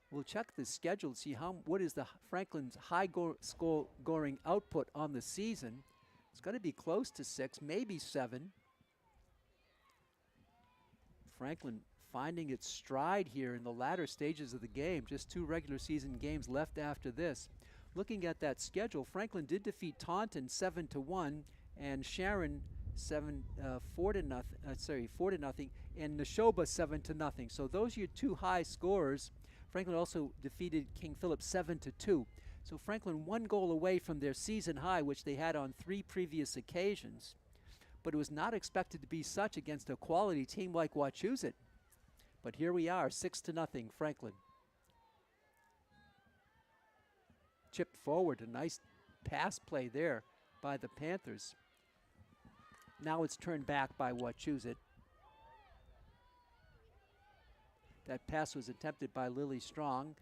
We'll check the schedule to see what is the Franklin's high scoring output on the season. It's going to be close to 6, maybe 7. Franklin finding its stride here in the latter stages of the game. Just 2 regular season games left after this. Looking at that schedule, Franklin did defeat Taunton 7-1 and Sharon 4-0, and Neshoba 7-0. So those are your 2 high scorers. Franklin also defeated King Philip 7-2. So Franklin 1 goal away from their season high, which they had on 3 previous occasions. But it was not expected to be such against a quality team like Wachusett. But here we are, 6-0 Franklin. Chipped forward, a nice pass play there by the Panthers. Now it's turned back by Wachusett. That pass was attempted by Lily Strong,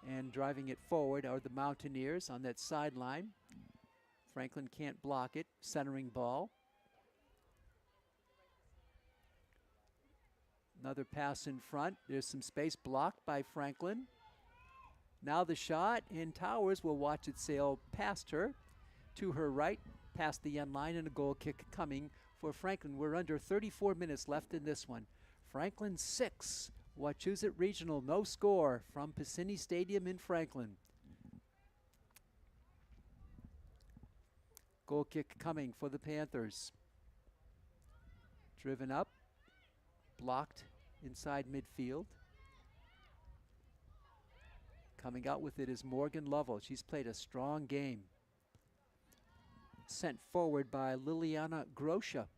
and driving it forward are the Mountaineers on that sideline. Franklin can't block it, centering ball. Another pass in front. There's some space blocked by Franklin. Now the shot, and Towers will watch it sail past her to her right, past the end line, and a goal kick coming for Franklin. We're under 34 minutes left in this one. Franklin 6, Wachusett Regional, no score from Piscini Stadium in Franklin. Goal kick coming for the Panthers. Driven up, blocked inside midfield. Coming out with it is Morgan Lovell. She's played a strong game. Sent forward by Liliana Grosha.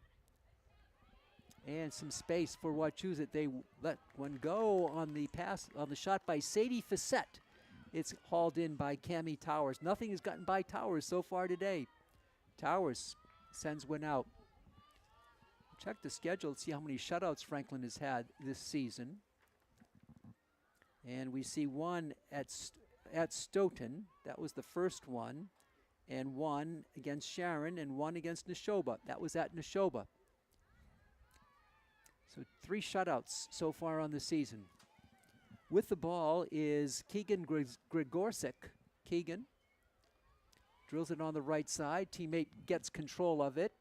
And some space for Wachusett. They let one go on the pass, on the shot by Sadie Facette. It's hauled in by Cammie Towers. Nothing has gotten by Towers so far today. Towers sends one out. Check the schedule to see how many shutouts Franklin has had this season. And we see one at Stoughton. That was the first one. And one against Sharon and one against Neshoba. That was at Neshoba. So 3 shutouts so far on the season. With the ball is Keegan Grigorsek. Keegan drills it on the right side. Teammate gets control of it.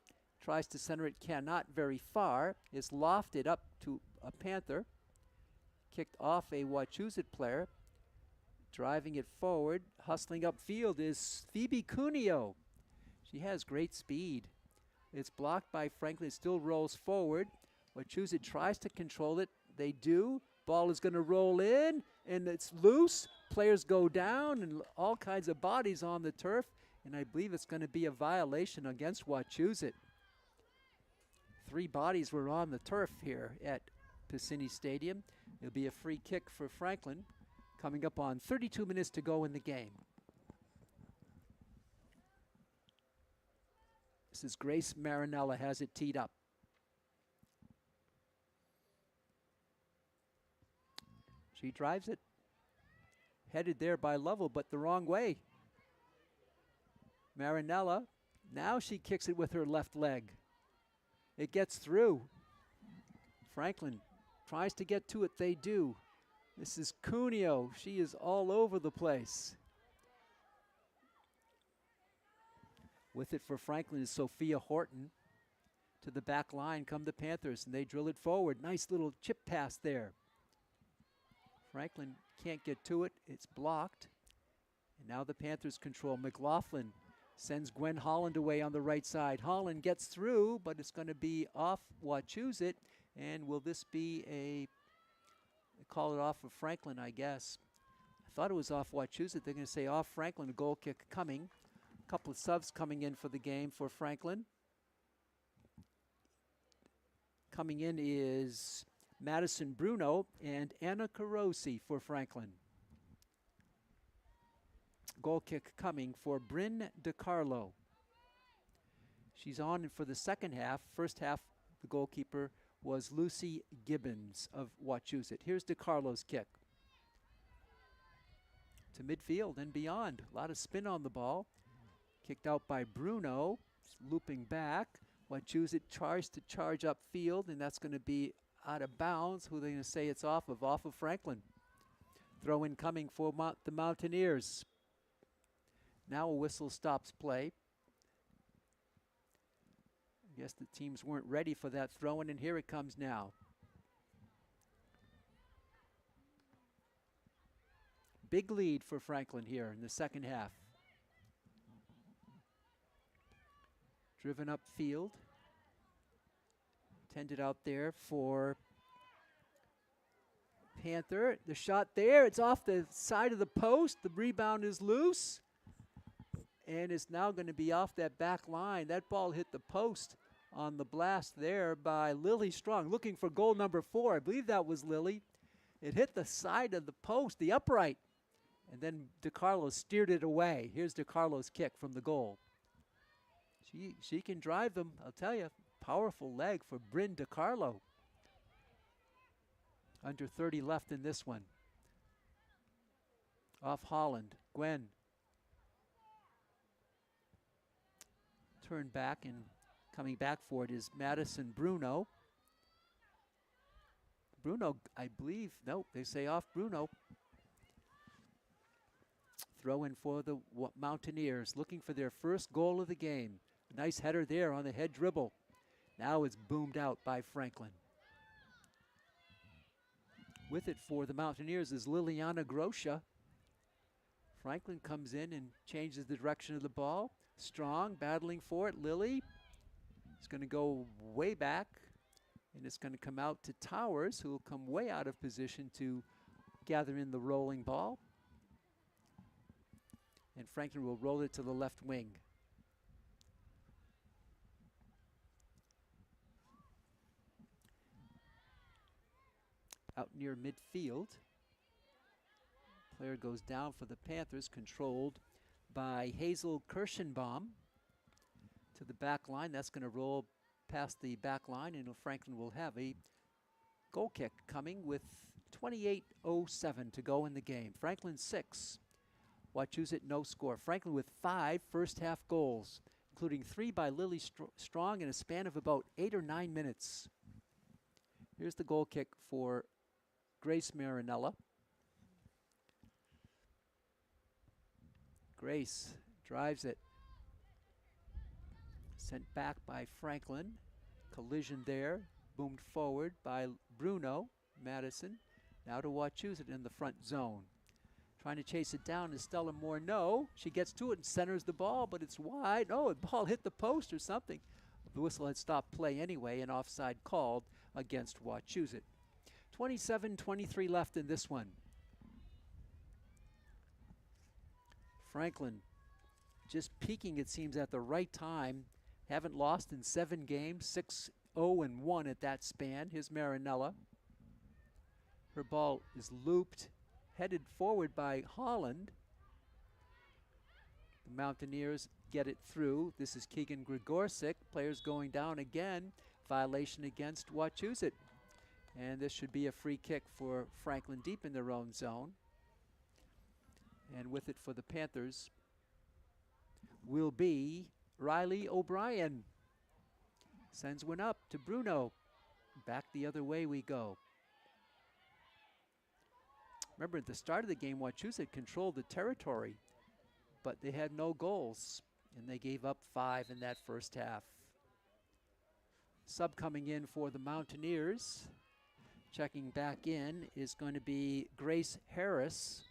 Tries to center it, cannot very far. Is lofted up to a Panther. Kicked off a Wachusett player. Driving it forward, hustling upfield is Phoebe Cuneo. She has great speed. It's blocked by Franklin. It still rolls forward. Wachusett tries to control it. They do. Ball is going to roll in, and it's loose. Players go down, and all kinds of bodies on the turf. and I believe it's going to be a violation against Wachusett. 3 bodies were on the turf here at Piscini Stadium. It'll be a free kick for Franklin, coming up on 32 minutes to go in the game. This is Grace Marinella, has it teed up. She drives it. Headed there by Lovell, but the wrong way. Marinella, now she kicks it with her left leg. It gets through. Franklin tries to get to it, they do. This is Cuneo, she is all over the place. With it for Franklin is Sophia Horton. To the back line come the Panthers, and they drill it forward. Nice little chip pass there. Franklin can't get to it, it's blocked. And now the Panthers control. McLaughlin sends Gwen Holland away on the right side. Holland gets through, but it's going to be off Wachusett. And will this be they call it off of Franklin, I guess. I thought it was off Wachusett. They're going to say off Franklin, a goal kick coming. A couple of subs coming in for the game for Franklin. Coming in is Madison Bruno and Anna Carosi for Franklin. Goal kick coming for Bryn DiCarlo. She's on for the second half. First half, the goalkeeper was Lucy Gibbons of Wachusett. Here's DiCarlo's kick. To midfield and beyond. A lot of spin on the ball. Kicked out by Bruno. Looping back. Wachusett tries to charge upfield, and that's going to be out of bounds. Who are they going to say it's off of? Off of Franklin. Throw in coming for the Mountaineers. Now a whistle stops play. I guess the teams weren't ready for that throw-in, and here it comes now. Big lead for Franklin here in the second half. Driven upfield. Tended out there for Panther. The shot there, it's off the side of the post. The rebound is loose. And it's now going to be off that back line. That ball hit the post on the blast there by Lily Strong, looking for goal number 4. I believe that was Lily. It hit the side of the post, the upright. And then DiCarlo steered it away. Here's DiCarlo's kick from the goal. She can drive them, I'll tell you. Powerful leg for Bryn DiCarlo. Under 30 left in this one. Off Holland. Gwen. Turn back, and coming back for it is Madison Bruno. Bruno, I believe, nope, they say off Bruno. Throw in for the Mountaineers, looking for their first goal of the game. Nice header there on the head dribble. Now it's boomed out by Franklin. With it for the Mountaineers is Liliana Grosha. Franklin comes in and changes the direction of the ball. Strong, battling for it. Lily is going to go way back, and it's going to come out to Towers, who will come way out of position to gather in the rolling ball. And Franklin will roll it to the left wing. Out near midfield. Player goes down for the Panthers, controlled by Hazel Kirschenbaum. To the back line, that's going to roll past the back line, and Franklin will have a goal kick coming with 28:07 to go in the game. Franklin 6, Wachusett no score. Franklin with 5 first half goals, including 3 by Lily Strong in a span of about 8 or 9 minutes. Here's the goal kick for Grace Marinella. Grace drives it. Sent back by Franklin. Collision there. Boomed forward by Bruno. Madison. Now to Wachusett in the front zone. Trying to chase it down is Stella Morneau. She gets to it and centers the ball, but it's wide. Oh, the ball hit the post or something. The whistle had stopped play anyway, and offside called against Wachusett. 27-23 left in this one. Franklin just peaking, it seems, at the right time. Haven't lost in 7 games, 6-0-1 at that span. Here's Marinella. Her ball is looped, headed forward by Holland. The Mountaineers get it through. This is Keegan Gregorczyk. Players going down again. Violation against Wachusett. And this should be a free kick for Franklin deep in their own zone. And with it for the Panthers will be Riley O'Brien. Sends one up to Bruno. Back the other way we go. Remember, at the start of the game, Wachusett controlled the territory, but they had no goals, and they gave up 5 in that first half. Sub coming in for the Mountaineers. Checking back in is going to be Grace Harris.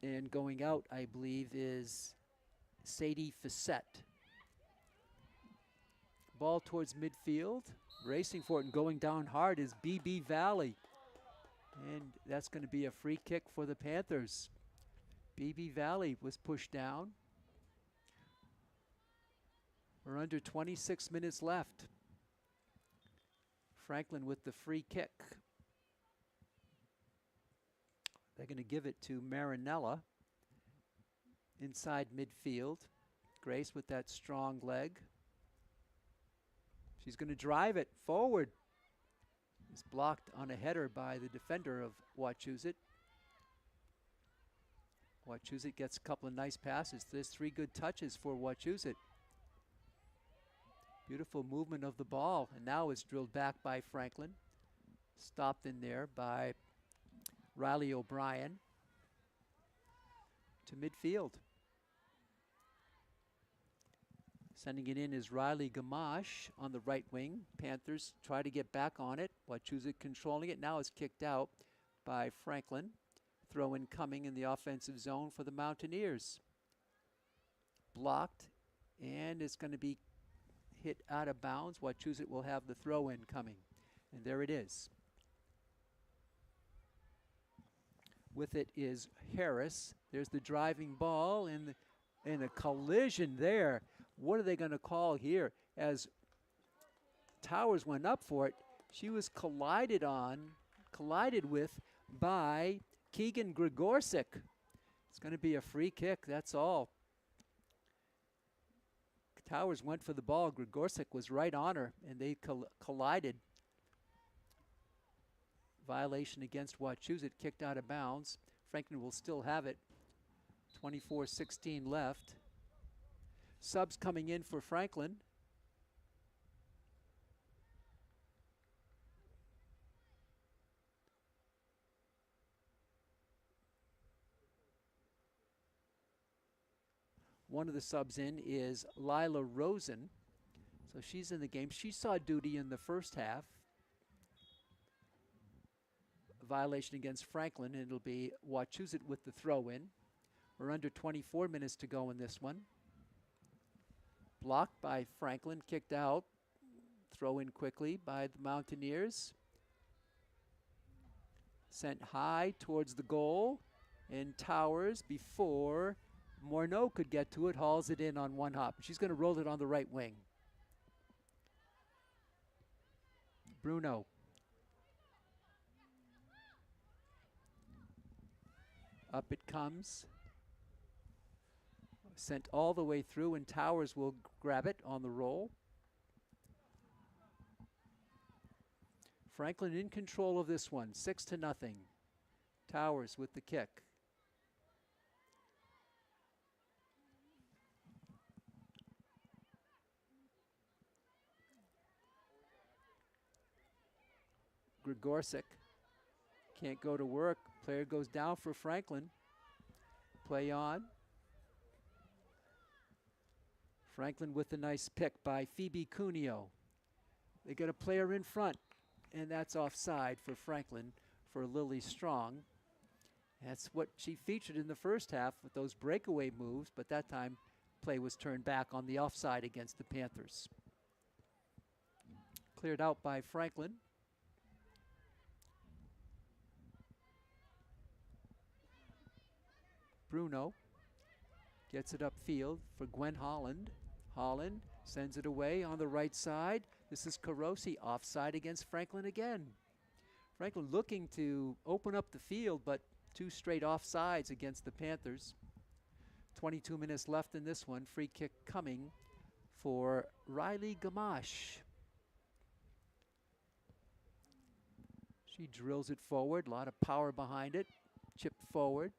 And going out, I believe, is Sadie Facette. Ball towards midfield. Racing for it and going down hard is BB Valley. And that's going to be a free kick for the Panthers. BB Valley was pushed down. We're under 26 minutes left. Franklin with the free kick. They're going to give it to Marinella inside midfield. Grace with that strong leg. She's going to drive it forward. It's blocked on a header by the defender of Wachusett. Wachusett gets a couple of nice passes. There's 3 good touches for Wachusett. Beautiful movement of the ball, and now it's drilled back by Franklin. Stopped in there by Riley O'Brien to midfield. Sending it in is Riley Gamache on the right wing. Panthers try to get back on it. Wachusett controlling it. Now it's kicked out by Franklin. Throw in coming in the offensive zone for the Mountaineers. Blocked, and it's going to be hit out of bounds. Wachusett will have the throw in coming. And there it is. With it is Harris. There's the driving ball and a collision there. What are they going to call here? As Towers went up for it, she was collided with by Keegan Gregorczyk. It's going to be a free kick, that's all. Towers went for the ball. Gregorczyk was right on her, and they collided. Violation against Wachusett, kicked out of bounds. Franklin will still have it. 24-16 left. Subs coming in for Franklin. One of the subs in is Lila Rosen. So she's in the game. She saw duty in the first half. Violation against Franklin, and it'll be Wachusett with the throw-in. We're under 24 minutes to go in this one. Blocked by Franklin, kicked out. Throw in quickly by the Mountaineers. Sent high towards the goal, and Towers, before Morneau could get to it, hauls it in on one hop. She's going to roll it on the right wing. Bruno. Up it comes. Sent all the way through, and Towers will grab it on the roll. Franklin in control of this one, 6-0. Towers with the kick. Gregorczyk can't go to work. Player goes down for Franklin. Play on. Franklin with a nice pick by Phoebe Cuneo. They got a player in front, and that's offside for Franklin for Lily Strong. That's what she featured in the first half with those breakaway moves, but that time play was turned back on the offside against the Panthers. Cleared out by Franklin. Bruno gets it upfield for Gwen Holland. Holland sends it away on the right side. This is Carosi offside against Franklin again. Franklin looking to open up the field, but 2 straight offsides against the Panthers. 22 minutes left in this one. Free kick coming for Riley Gamache. She drills it forward, a lot of power behind it. Chip forward.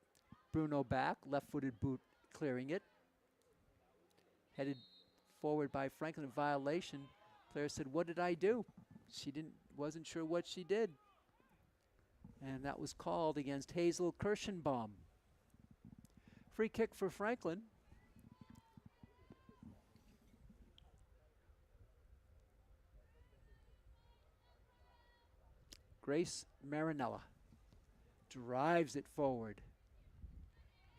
Bruno back, left-footed boot clearing it. Headed forward by Franklin, violation. Player said, "What did I do?" She wasn't sure what she did. And that was called against Hazel Kirschenbaum. Free kick for Franklin. Grace Marinella drives it forward,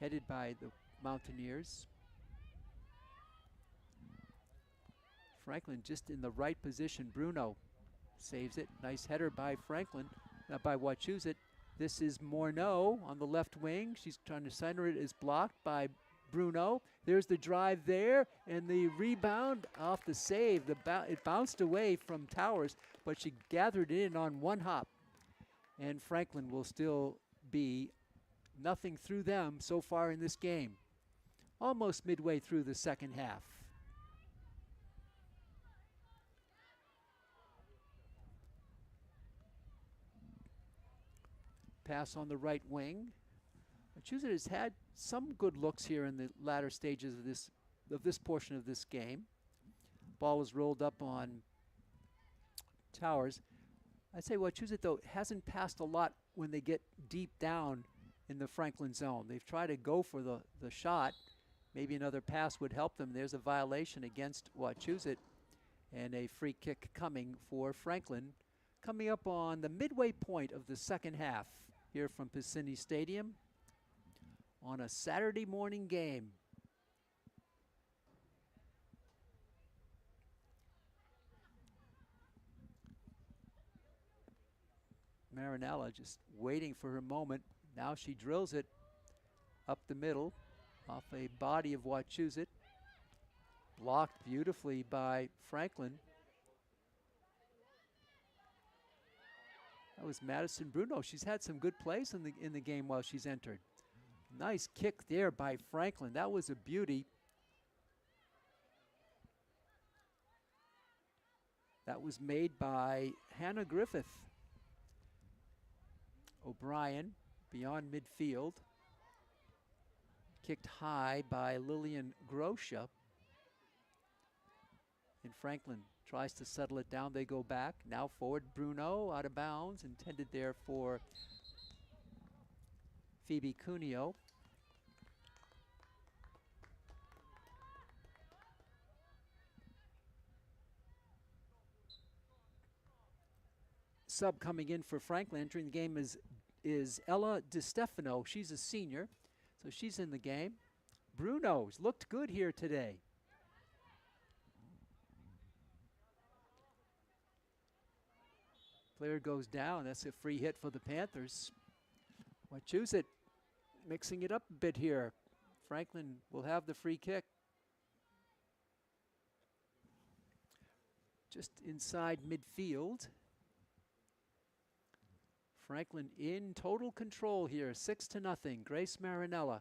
headed by the Mountaineers. Franklin just in the right position. Bruno saves it. Nice header by Franklin, by Wachusett. This is Morneau on the left wing. She's trying to center it. Is blocked by Bruno. There's the drive there, and the rebound off the save. It bounced away from Towers, but she gathered it in on one hop. And Franklin will still be nothing through them so far in this game. Almost midway through the second half. Pass on the right wing. Wachusett has had some good looks here in the latter stages of this portion of this game. Ball is rolled up on Towers. I'd say Wachusett, though, hasn't passed a lot when they get deep down in the Franklin zone. They've tried to go for the shot. Maybe another pass would help them. There's a violation against Wachusett, and a free kick coming for Franklin, coming up on the midway point of the second half here from Piscini Stadium on a Saturday morning game. Marinella just waiting for her moment. Now she drills it up the middle off a body of Wachusett. Blocked beautifully by Franklin. That was Madison Bruno. She's had some good plays in the game while she's entered. Nice kick there by Franklin. That was a beauty. That was made by Hannah Griffith. O'Brien beyond midfield. Kicked high by Lillian Grosha. And Franklin tries to settle it down. They go back. Now forward, Bruno out of bounds. Intended there for Phoebe Cuneo. Sub coming in for Franklin. Entering the game is Ella DiStefano. She's a senior, so she's in the game. Bruno's looked good here today. Player goes down. That's a free hit for the Panthers. Wachusett mixing it up a bit here. Franklin will have the free kick. Just inside midfield. Franklin in total control here, 6-0. Grace Marinella.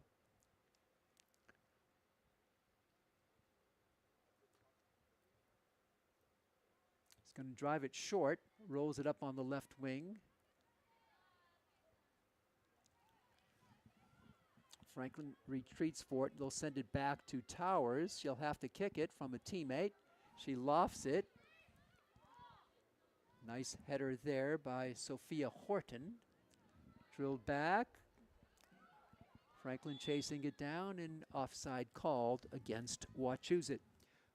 He's going to drive it short, rolls it up on the left wing. Franklin retreats for it. They'll send it back to Towers. She'll have to kick it from a teammate. She lofts it. Nice header there by Sophia Horton. Drilled back. Franklin chasing it down, and offside called against Wachusett.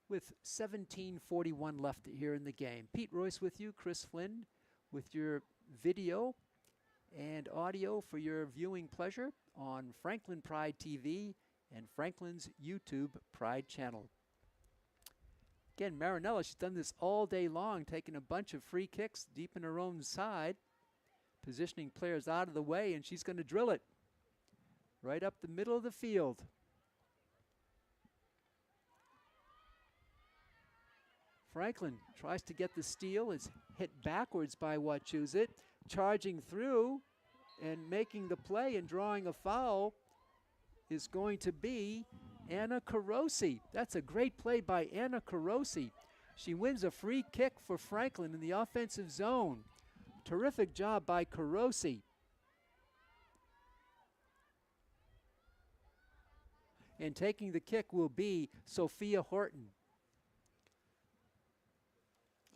With 17:41 left here in the game. Pete Royce with you, Chris Flynn with your video and audio for your viewing pleasure on Franklin Pride TV and Franklin's YouTube Pride channel. Again, Marinella, she's done this all day long, taking a bunch of free kicks deep in her own side, positioning players out of the way, and she's going to drill it. right up the middle of the field. Franklin tries to get the steal. It's hit backwards by Wachusett. Charging through and making the play and drawing a foul is going to be Anna Carosi. That's a great play by Anna Carosi. She wins a free kick for Franklin in the offensive zone. Terrific job by Carosi. And taking the kick will be Sophia Horton.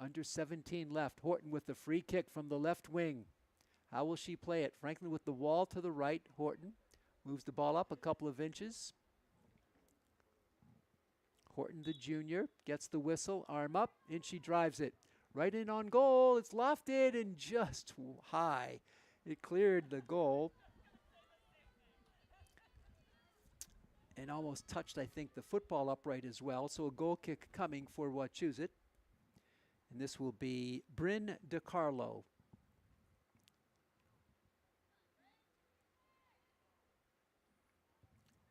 Under 17 left. Horton with the free kick from the left wing. How will she play it? Franklin with the wall to the right. Horton moves the ball up a couple of inches. Horton, the junior, gets the whistle, arm up, and she drives it. Right in on goal. It's lofted and just high. It cleared the goal. And almost touched, I think, the football upright as well. So a goal kick coming for Wachusett. And this will be Bryn DiCarlo.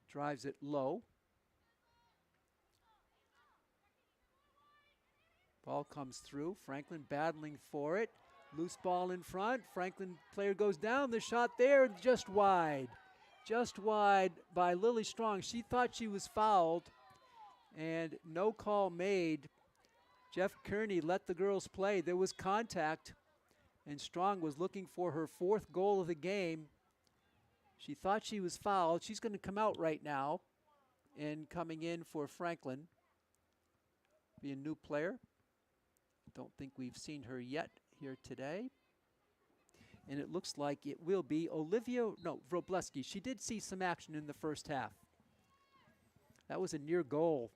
Drives it low. Ball comes through. Franklin battling for it. Loose ball in front. Franklin player goes down. The shot there, just wide. Just wide by Lily Strong. She thought she was fouled, and no call made. Jeff Kearney let the girls play. There was contact, and Strong was looking for her 4th goal of the game. She thought she was fouled. She's going to come out right now, and coming in for Franklin, be a new player. Don't think we've seen her yet here today. And it looks like it will be Wrobleski. She did see some action in the first half. That was a near goal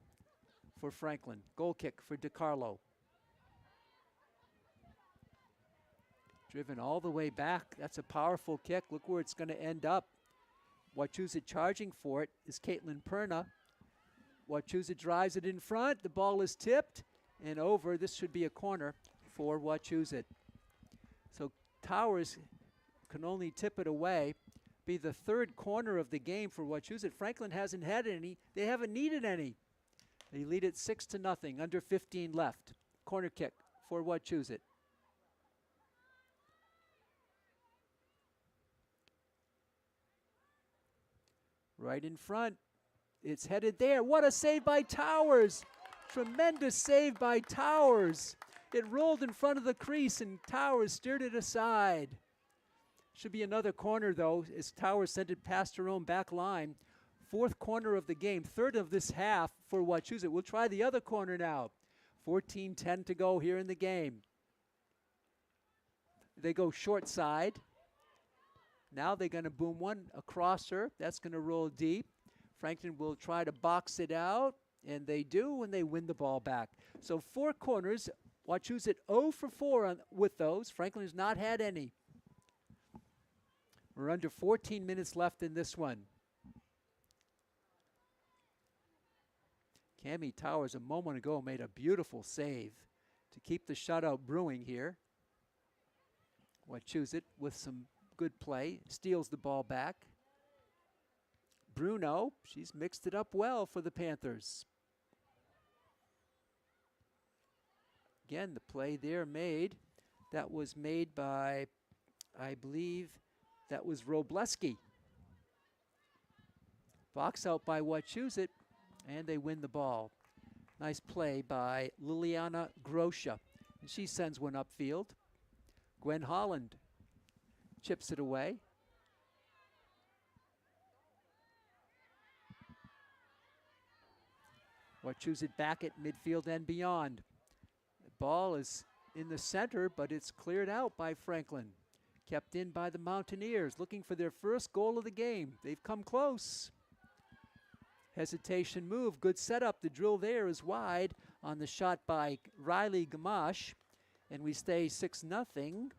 for Franklin. Goal kick for DiCarlo. Driven all the way back. That's a powerful kick. Look where it's going to end up. Wachusett charging for it is Caitlin Perna. Wachusett drives it in front. The ball is tipped and over. This should be a corner for Wachusett. So Towers can only tip it away. Be the 3rd corner of the game for Wachusett. Franklin hasn't had any. They haven't needed any. They lead it 6-0, under 15 left. Corner kick for Wachusett. Right in front. It's headed there. What a save by Towers. Tremendous save by Towers. It rolled in front of the crease and Towers steered it aside. Should be another corner though, as Towers sent it past her own back line. 4th corner of the game, 3rd of this half for Wachusett. We'll try the other corner now. 14:10 to go here in the game. They go short side. Now they're going to boom one across her. That's going to roll deep. Franklin will try to box it out, and they do, and they win the ball back. So 4 corners. Wachusett 0 for 4 with those. Franklin has not had any. We're under 14 minutes left in this one. Cami Towers a moment ago made a beautiful save to keep the shutout brewing here. Wachusett with some good play, steals the ball back. Bruno, she's mixed it up well for the Panthers. Again, the play there made, that was made by, I believe, that was Wrobleski. Box out by Wachusett, and they win the ball. Nice play by Liliana Grosha, and she sends one upfield. Gwen Holland chips it away. Wachusett back at midfield and beyond. The ball is in the center, but it's cleared out by Franklin. Kept in by the Mountaineers, looking for their 1st goal of the game. They've come close. Hesitation move, good setup. The drill there is wide on the shot by Riley Gamache, and we stay 6-0.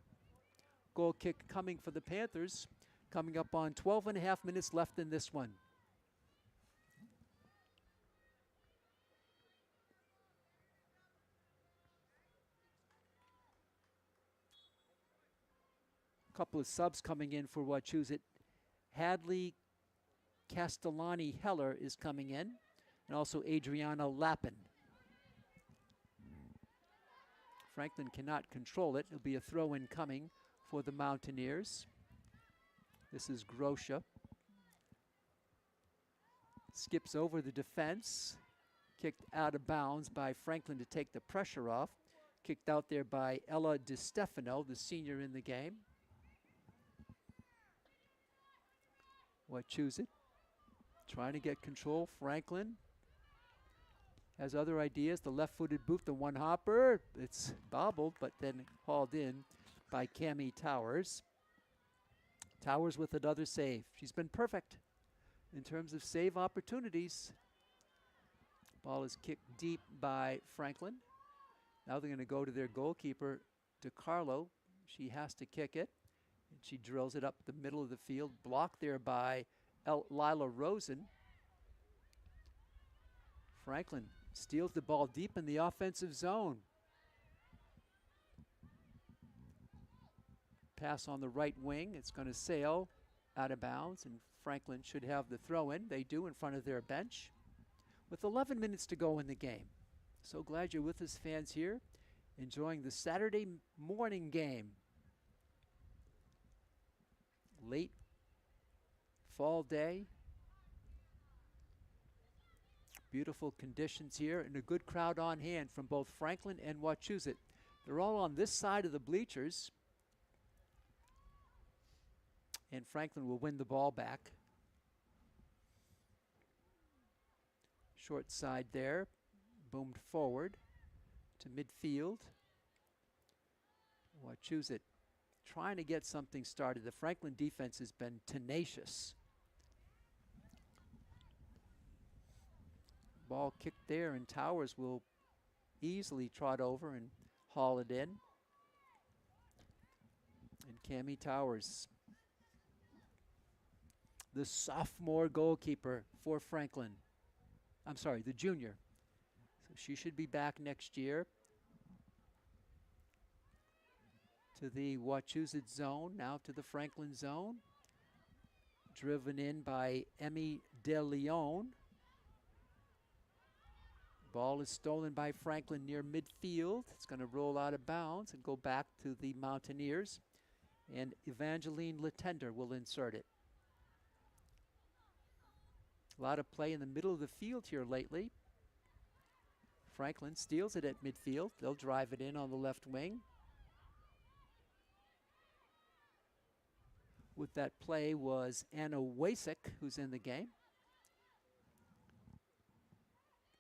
Goal kick coming for the Panthers, coming up on 12.5 minutes left in this one. Couple of subs coming in for Wachusett. Hadley Castellani Heller is coming in, and also Adriana Lappin. Franklin cannot control it. It'll be a throw-in coming for the Mountaineers. This is Grosha. Skips over the defense. Kicked out of bounds by Franklin to take the pressure off. Kicked out there by Ella DiStefano, the senior in the game. Wachusett trying to get control. Franklin has other ideas. The left-footed boot, the one hopper. It's bobbled, but then hauled in by Cammie Towers. Towers with another save. She's been perfect in terms of save opportunities. Ball is kicked deep by Franklin. Now they're going to go to their goalkeeper, DiCarlo. She has to kick it. And she drills it up the middle of the field. Blocked there by Lila Rosen. Franklin steals the ball deep in the offensive zone. Pass on the right wing. It's going to sail out of bounds, and Franklin should have the throw-in. They do in front of their bench. With 11 minutes to go in the game. So glad you're with us, fans, here, enjoying the Saturday morning game. Late fall day. Beautiful conditions here and a good crowd on hand from both Franklin and Wachusett. They're all on this side of the bleachers. And Franklin will win the ball back. Short side there. Boomed forward to midfield. Wachusett trying to get something started. The Franklin defense has been tenacious. Ball kicked there, and Towers will easily trot over and haul it in. And Cammie Towers, the sophomore goalkeeper for Franklin. I'm sorry, the junior. So she should be back next year. To the Wachusett zone, now to the Franklin zone. Driven in by Emmy De Leon. Ball is stolen by Franklin near midfield. It's going to roll out of bounds and go back to the Mountaineers. And Evangeline Latender will insert it. A lot of play in the middle of the field here lately. Franklin steals it at midfield. They'll drive it in on the left wing. With that play was Anna Wasik, who's in the game.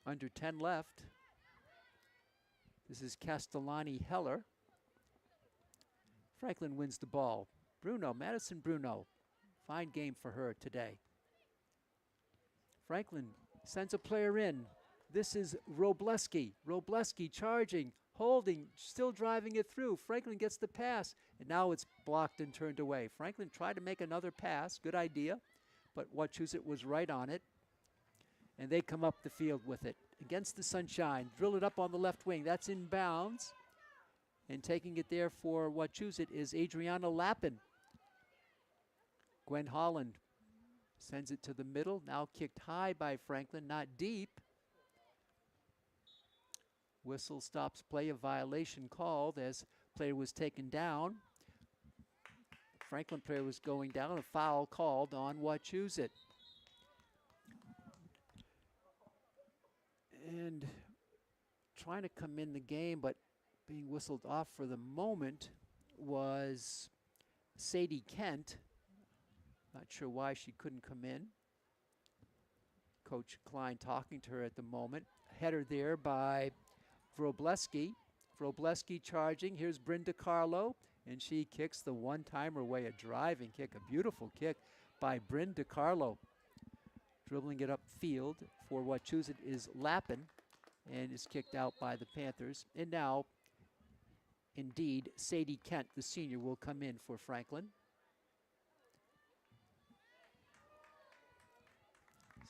Under 10 left. This is Castellani Heller. Franklin wins the ball. Madison Bruno. Fine game for her today. Franklin sends a player in. This is Robleski. Robleski charging, holding, still driving it through. Franklin gets the pass, and now it's blocked and turned away. Franklin tried to make another pass. Good idea, but Wachusett was right on it. And they come up the field with it. Against the sunshine, drill it up on the left wing. That's in bounds. And taking it there for Wachusett is Adriana Lappin. Gwen Holland sends it to the middle. Now kicked high by Franklin, not deep. Whistle stops play, a violation called as player was taken down. Franklin player was going down, a foul called on Wachusett. And trying to come in the game, but being whistled off for the moment was Sadie Kent. Not sure why she couldn't come in. Coach Klein talking to her at the moment. Header there by Wrobleski. Wrobleski charging. Here's Bryn DiCarlo, and she kicks the one-timer away, a driving kick, a beautiful kick by Bryn DiCarlo. Dribbling it upfield for Wachusett is Lappin, and is kicked out by the Panthers. And now, indeed, Sadie Kent, the senior, will come in for Franklin.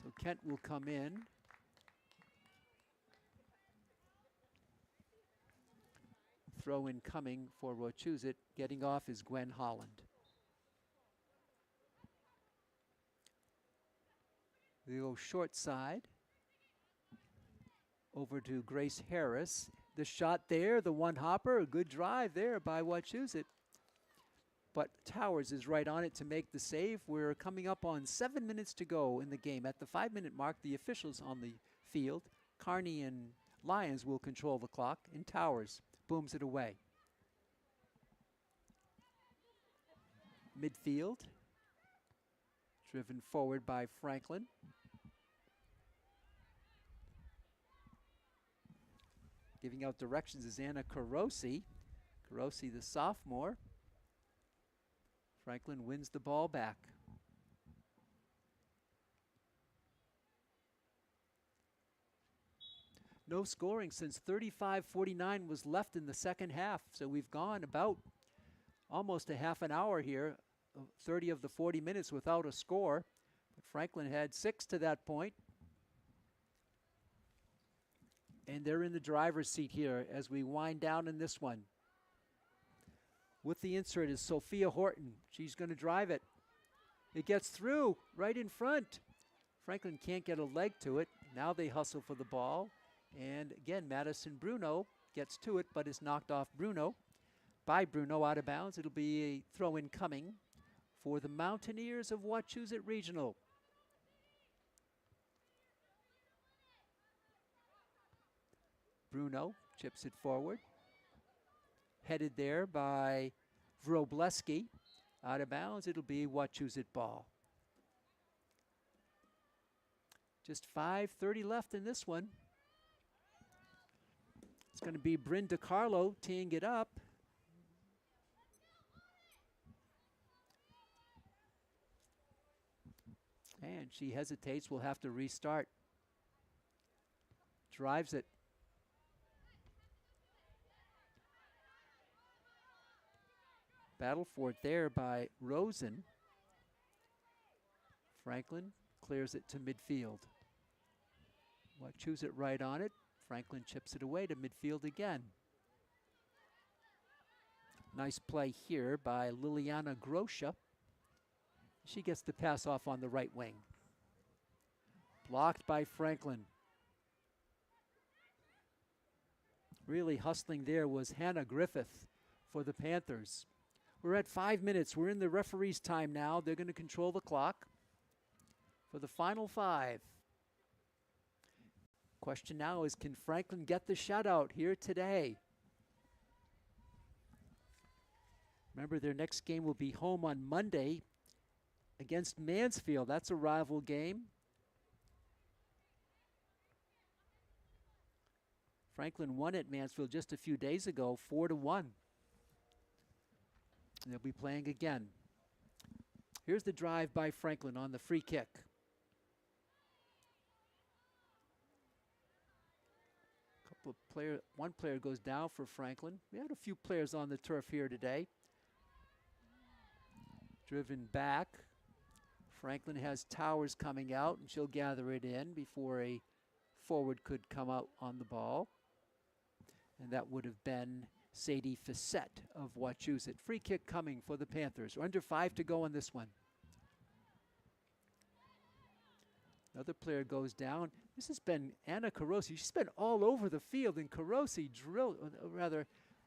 So Kent will come in. Throw in coming for Wachusett. Getting off is Gwen Holland. They go short side. Over to Grace Harris. The shot there, the one hopper, a good drive there by Wachusett. But Towers is right on it to make the save. We're coming up on 7 minutes to go in the game. At the 5-minute mark, the officials on the field, Kearney and Lyons, will control the clock, and Towers booms it away. Midfield, driven forward by Franklin. Giving out directions is Anna Carosi. Carosi, the sophomore. Franklin wins the ball back. No scoring since 35:49 was left in the second half. So we've gone about almost a half an hour here, 30 of the 40 minutes without a score. But Franklin had 6 to that point. And they're in the driver's seat here as we wind down in this one. With the insert is Sophia Horton. She's going to drive it. It gets through right in front. Franklin can't get a leg to it. Now they hustle for the ball. And again, Madison Bruno gets to it, but is knocked off Bruno. By Bruno out of bounds. It'll be a throw-in coming for the Mountaineers of Wachusett Regional. Bruno chips it forward. Headed there by Wrobleski. Out of bounds, it'll be Wachusett ball. Just 5:30 left in this one. It's going to be Bryn DiCarlo teeing it up. And she hesitates, will have to restart. Drives it. Battle for it there by Rosen. Franklin clears it to midfield. Wachusett right on it. Franklin chips it away to midfield again. Nice play here by Liliana Grosha. She gets the pass off on the right wing. Blocked by Franklin. Really hustling there was Hannah Griffith for the Panthers. We're at 5 minutes. We're in the referee's time now. They're going to control the clock for the final 5. Question now is, can Franklin get the shutout here today? Remember, their next game will be home on Monday against Mansfield. That's a rival game. Franklin won at Mansfield just a few days ago, 4-1. And they'll be playing again. Here's the drive by Franklin on the free kick. One player goes down for Franklin. We had a few players on the turf here today. Driven back. Franklin has Towers coming out, and she'll gather it in before a forward could come out on the ball. And that would have been Sadie Facette of Wachusett. Free kick coming for the Panthers. We're under 5 to go on this one. Another player goes down. This has been Anna Carosi. She's been all over the field, and Carosi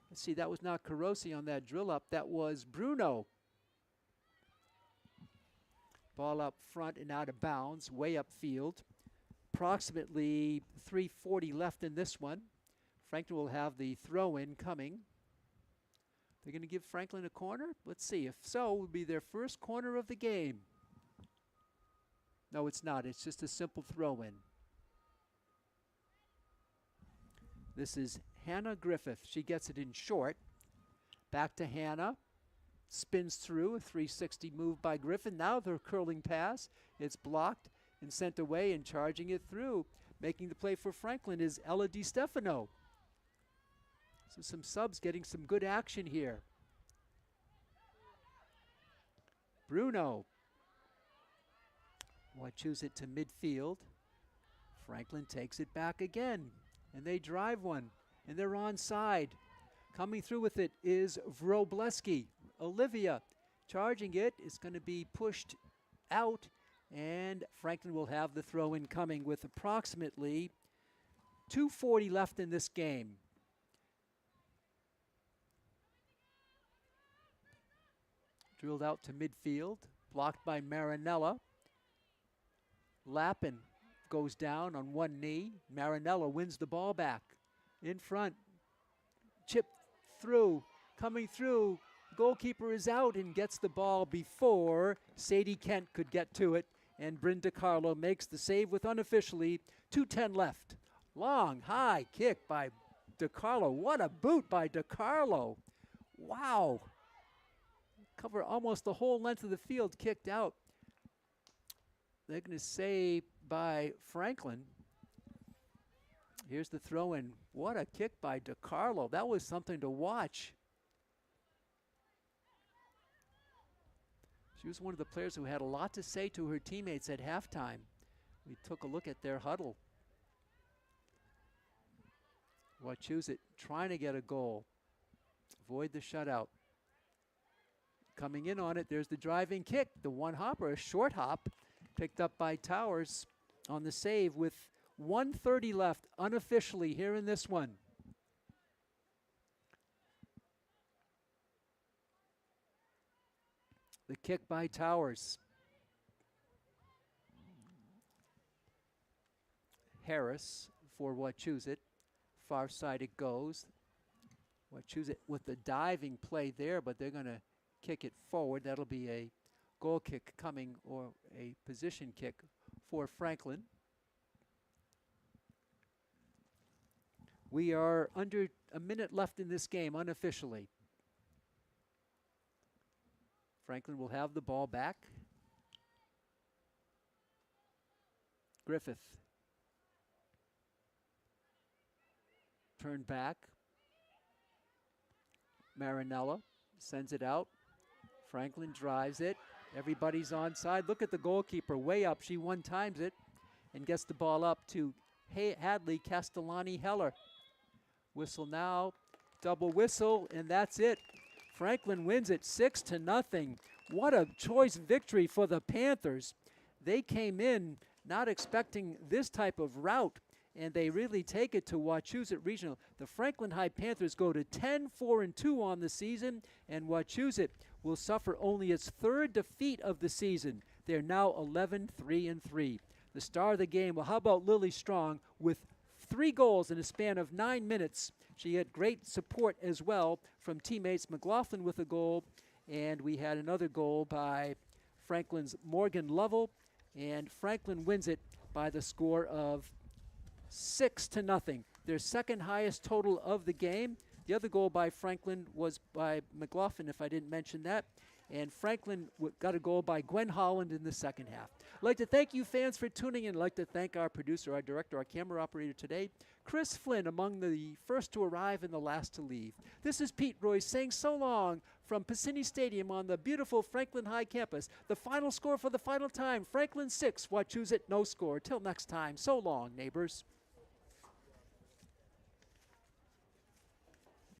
let's see, that was not Carosi on that drill up. That was Bruno. Ball up front and out of bounds, way upfield. Approximately 3:40 left in this one. Franklin will have the throw-in coming. They're going to give Franklin a corner? Let's see. If so, it will be their first corner of the game. No, it's not. It's just a simple throw-in. This is Hannah Griffith. She gets it in short. Back to Hannah. Spins through, a 360 move by Griffin. Now the curling pass. It's blocked and sent away, and charging it through. Making the play for Franklin is Ella DiStefano. So some subs getting some good action here. Bruno. Wachusett to midfield. Franklin takes it back again, and they drive one, and they're onside. Coming through with it is Wrobleski. Olivia charging it. It's going to be pushed out, And Franklin will have the throw in coming with approximately 2:40 left in this game. Drilled out to midfield, blocked by Marinella. Lappin goes down on one knee. Marinella wins the ball back. In front, chip through, coming through. Goalkeeper is out and gets the ball before Sadie Kent could get to it. And Bryn DiCarlo makes the save with unofficially 2:10 left. Long, high kick by DiCarlo. What a boot by DiCarlo. Wow. Cover almost the whole length of the field, kicked out. They're going to say by Franklin. Here's the throw in. What a kick by DiCarlo. That was something to watch. She was one of the players who had a lot to say to her teammates at halftime. We took a look at their huddle. Wachusett trying to get a goal. Avoid the shutout. Coming in on it, there's the driving kick. The one hopper, a short hop, picked up by Towers on the save with 1:30 left unofficially here in this one. The kick by Towers. Harris for Wachusett. Far side it goes. Wachusett with the diving play there, but they're going to kick it forward. That'll be a goal kick coming, or a position kick for Franklin. We are under a minute left in this game unofficially. Franklin will have the ball back. Griffith. Turn back. Marinella sends it out. Franklin drives it. Everybody's onside. Look at the goalkeeper way up. She one times it and gets the ball up to Hadley Castellani Heller. Whistle now. Double whistle, and that's it. Franklin wins it 6-0. What a choice victory for the Panthers. They came in not expecting this type of rout, and they really take it to Wachusett Regional. The Franklin High Panthers go to 10-4-2 on the season, and Wachusett will suffer only its third defeat of the season. They're now 11-3-3. The star of the game, well, how about Lily Strong with 3 goals in a span of 9 minutes. She had great support as well from teammates. McLaughlin with a goal, and we had another goal by Franklin's Morgan Lovell, and Franklin wins it by the score of 6-0. Their second highest total of the game. The other goal by Franklin was by McLaughlin, if I didn't mention that. And Franklin got a goal by Gwen Holland in the second half. I'd like to thank you fans for tuning in. I'd like to thank our producer, our director, our camera operator today, Chris Flynn, among the first to arrive and the last to leave. This is Pete Royce saying so long from Piscini Stadium on the beautiful Franklin High campus. The final score for the final time, Franklin 6, Wachusett no score. Till next time, so long, neighbors.